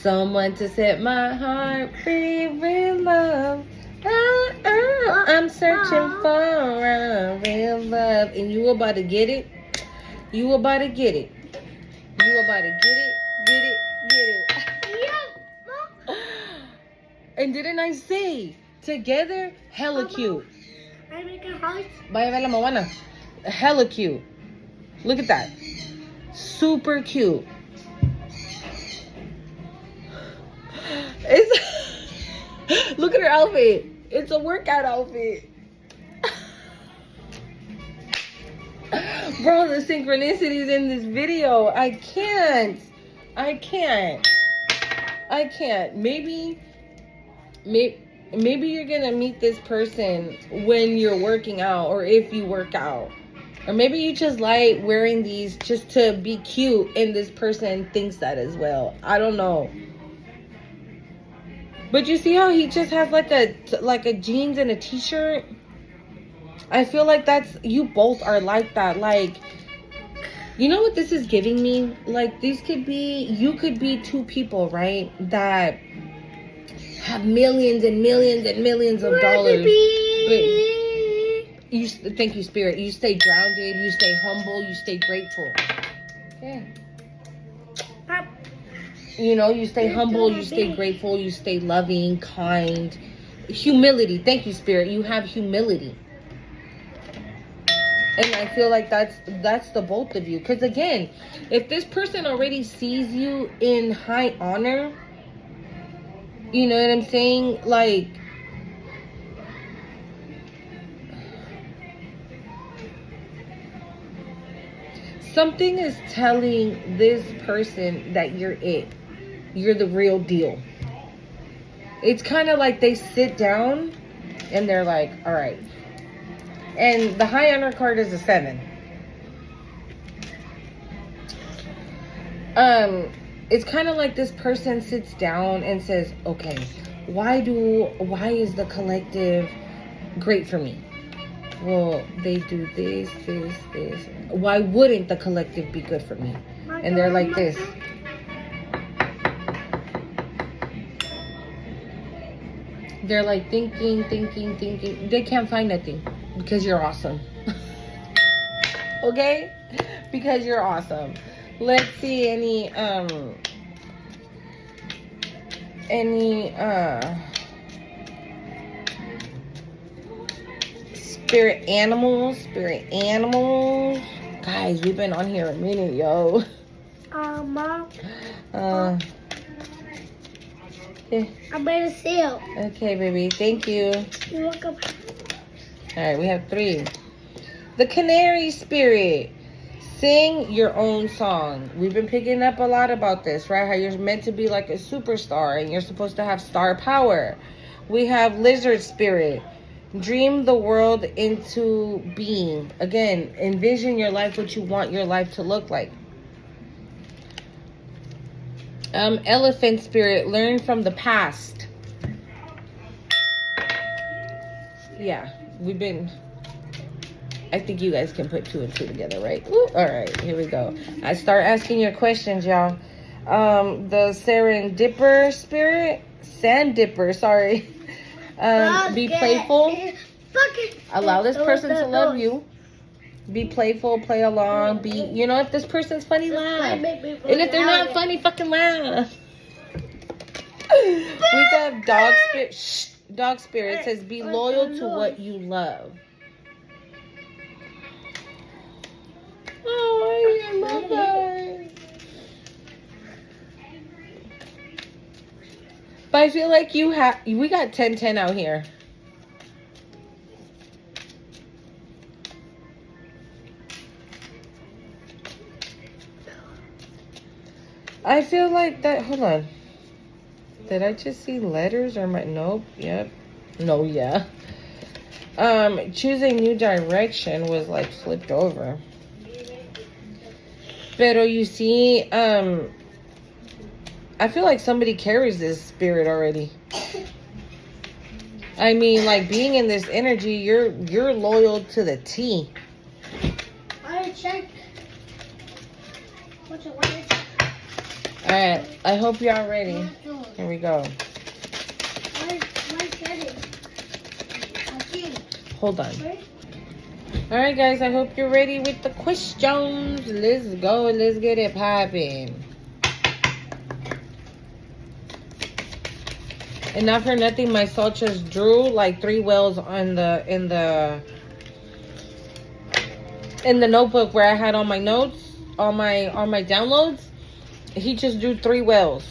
Someone to set my heart free. Real love. I'm searching for a real love. And you about to get it. You about to get it. You about to get it. Get it. Get it. And didn't I say, together, hella cute. I make a heart. Vaya a ver la Moana. Hella cute. Look at that. Super cute. It's look at her outfit. It's a workout outfit. Bro, the synchronicities in this video. I can't. Maybe you're gonna meet this person when you're working out, or if you work out, or maybe you just like wearing these just to be cute, and this person thinks that as well. I don't know. But you see how he just has like a jeans and a t-shirt? I feel like you both are like that. Like, you know what this is giving me? Like, you could be two people, right? That have millions and millions and millions of dollars. But thank you, Spirit. You stay grounded, you stay humble, you stay grateful. Yeah. You know, you stay humble, you stay grateful, you stay loving, kind. Humility. Thank you, Spirit. You have humility. And I feel like that's the both of you. Because again, if this person already sees you in high honor, you know what I'm saying? Like, something is telling this person that you're it. You're the real deal. It's kind of like they sit down and they're like, all right. And the high honor card is a 7. It's kind of like this person sits down and says, okay, why is the collective great for me? Well, they do this. Why wouldn't the collective be good for me? And they're like this. They're like thinking. They can't find nothing because you're awesome. Okay? Because you're awesome. Let's see any spirit animals. Guys, we've been on here a minute, yo. Mom, Yeah. I'm gonna seal. Okay, baby. Thank you. You're welcome. All right, we have 3. The canary spirit. Sing your own song. We've been picking up a lot about this, right? How you're meant to be like a superstar and you're supposed to have star power. We have lizard spirit. Dream the world into being. Again, envision your life, what you want your life to look like. Elephant spirit. Learn from the past. Yeah, I think you guys can put 2 and 2 together, right? Ooh, all right, here we go. I start asking your questions, y'all. The serendipper spirit, sand-dipper, sorry. Be playful. Allow this person to love you. Be playful, play along. If this person's funny, laugh. And if they're not funny, fucking laugh. We got dog spirit. Shh. Dog spirit says be loyal to what you love. Oh, I love that. But I feel like we got 10-10 out here. I feel like that, hold on. Did I just see letters or nope, yep. No, yeah. Choosing new direction was like flipped over. Pero you see, I feel like somebody carries this spirit already. I mean, like being in this energy, you're loyal to the T. I check. All right, I hope y'all ready. Here we go. Hold on. All right, guys, I hope you're ready with the questions. Let's go. Let's get it popping. And not for nothing, my soul just drew like 3 wells on in the notebook where I had all my notes, all my downloads. He just drew 3 wells.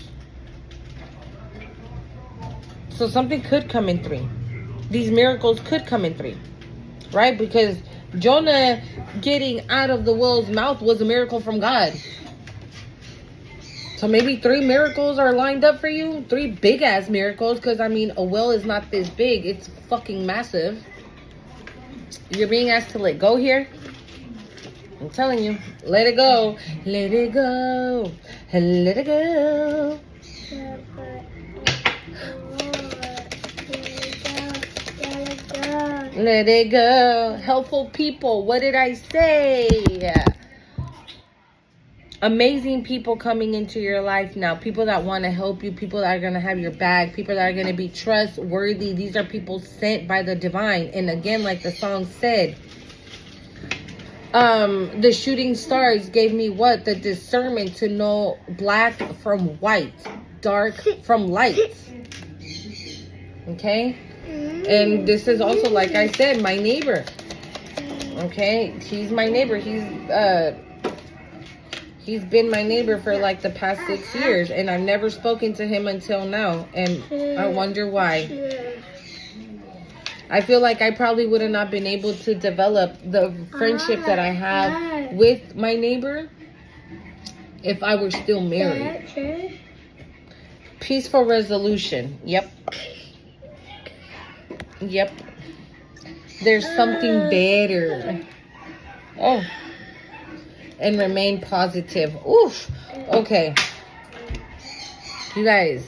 So something could come in 3. These miracles could come in 3, right? Because Jonah getting out of the whale's mouth was a miracle from God. So maybe 3 miracles are lined up for you. 3 big ass miracles. Because I mean, a whale is not this big. It's fucking massive. You're being asked to let go here. I'm telling you. Let it go. Let it go. Let it go. Let it go. Helpful people. What did I say? Amazing people coming into your life now. People that want to help you. People that are going to have your back. People that are going to be trustworthy. These are people sent by the divine. And again, like the song said, the shooting stars gave me what? The discernment to know black from white. Dark from light. Okay? And this is also, like I said, my neighbor. Okay? He's my neighbor. He's been my neighbor for like the past 6 years. And I've never spoken to him until now. And I wonder why. I feel like I probably would have not been able to develop the friendship that I have with my neighbor if I were still married. Peaceful resolution. Yep. Yep. There's something better. Oh. And remain positive. Oof. Okay. You guys,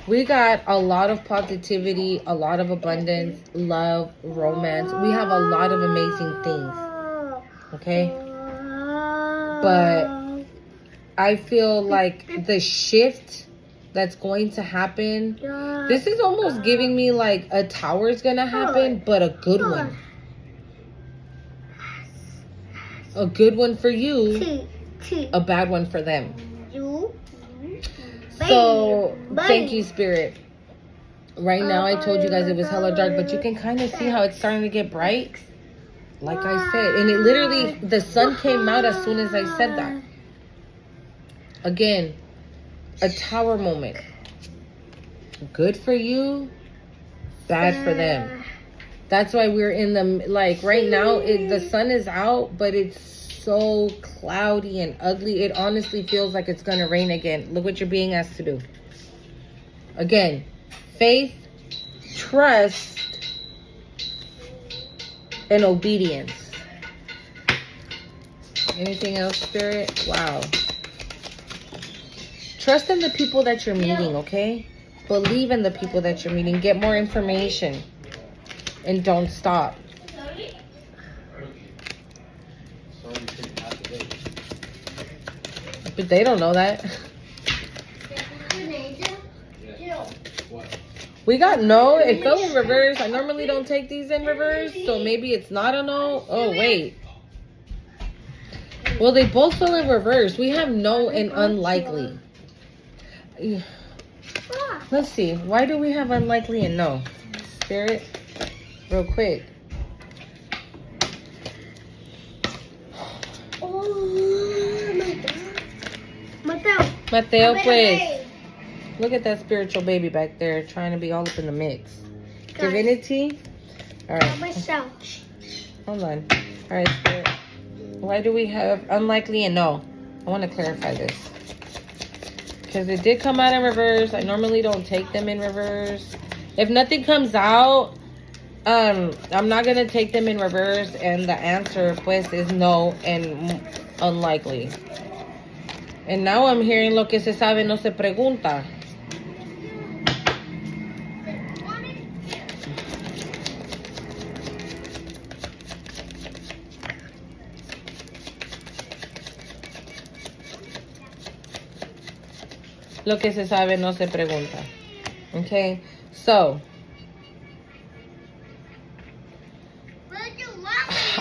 we got a lot of positivity, a lot of abundance, love, romance. We have a lot of amazing things. Okay? But I feel like the shift that's going to happen, this is almost giving me like a tower is gonna happen, but a good one. A good one for you a bad one for them. You. So Bye. thank you, Spirit. Right now, I told you guys it was hella dark, but you can kind of see how it's starting to get bright. Like I said, and it literally, the sun came out as soon as I said that. Again, a tower moment. Good for you, bad for them. That's why we're in the, like right now, the sun is out, but it's so cloudy and ugly. It honestly feels like it's going to rain again. Look what you're being asked to do. Again, faith, trust, and obedience. Anything else, Spirit? Wow. Trust in the people that you're meeting, okay? Believe in the people that you're meeting. Get more information. And don't stop. But they don't know that. We got no. It fell in reverse. I normally don't take these in reverse, so maybe it's not a no. Oh, wait. Well, they both fell in reverse. We have no and unlikely. Let's see. Why do we have unlikely and no? Spirit, real quick. Mateo, pues. Look at that spiritual baby back there trying to be all up in the mix. Divinity. All right. Hold on. All right, Spirit. Why do we have unlikely and no? I want to clarify this. Because it did come out in reverse. I normally don't take them in reverse. If nothing comes out, I'm not going to take them in reverse. And the answer, pues, is no and unlikely. And now I'm hearing lo que se sabe no se pregunta. Lo que se sabe no se pregunta. Okay, so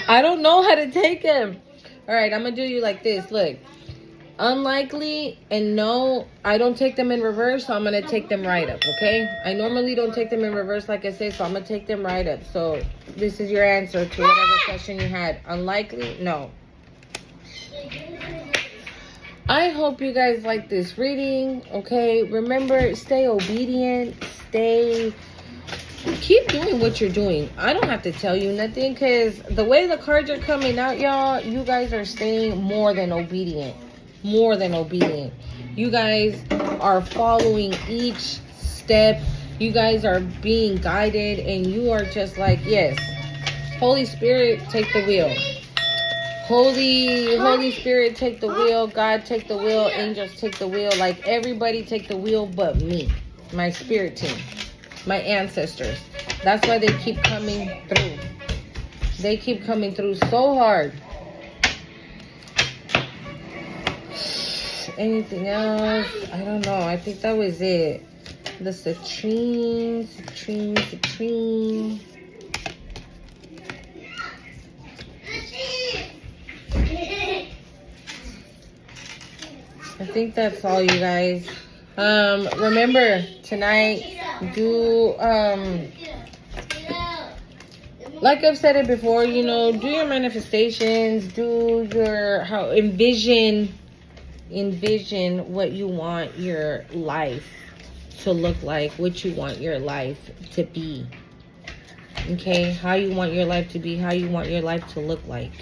I don't know how to take him. All right, I'm gonna do you like this. Look, unlikely and no, I don't take them in reverse, so I'm gonna take them right up. Okay, I normally don't take them in reverse, like I say, so I'm gonna take them right up. So this is your answer to whatever question you had. Unlikely, no. I hope you guys like this reading, okay? Remember, stay obedient, keep doing what you're doing. I don't have to tell you nothing, because the way the cards are coming out, y'all, you guys are staying more than obedient. More than obedient. You guys are following each step. You guys are being guided, and you are just like, yes, Holy Spirit, take the wheel. Holy Spirit, take the wheel. God, take the wheel. Angels, take the wheel. Like, everybody take the wheel but me. My spirit team. My ancestors. That's why they keep coming through. They keep coming through so hard. Anything else? I don't know. I think that was it. The citrine. I think that's all, you guys. Remember, tonight, do, like I've said it before, you know, do your manifestations, do your, envision what you want your life to look like, what you want your life to be. Okay, how you want your life to be, how you want your life to look like.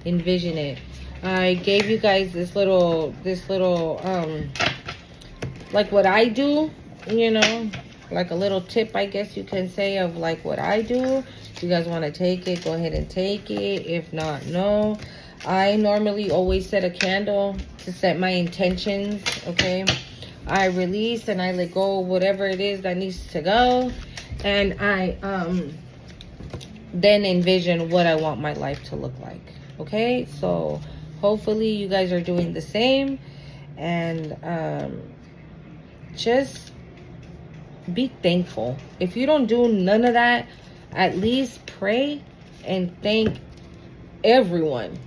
Envision it. I gave you guys this little, like what I do, you know, like a little tip, I guess you can say, of like what I do. If you guys want to take it, go ahead and take it. If not, no. I normally always set a candle to set my intentions, okay? I release and I let go of whatever it is that needs to go. And I then envision what I want my life to look like, okay? So hopefully you guys are doing the same, and just be thankful. If you don't do none of that, at least pray and thank everyone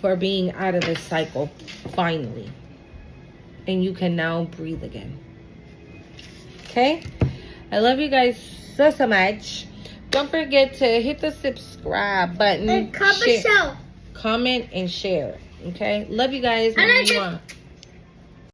for being out of this cycle, finally. And you can now breathe again. Okay? I love you guys so much. Don't forget to hit the subscribe button. And comment, comment and share. Okay? Love you guys. And I Mwah.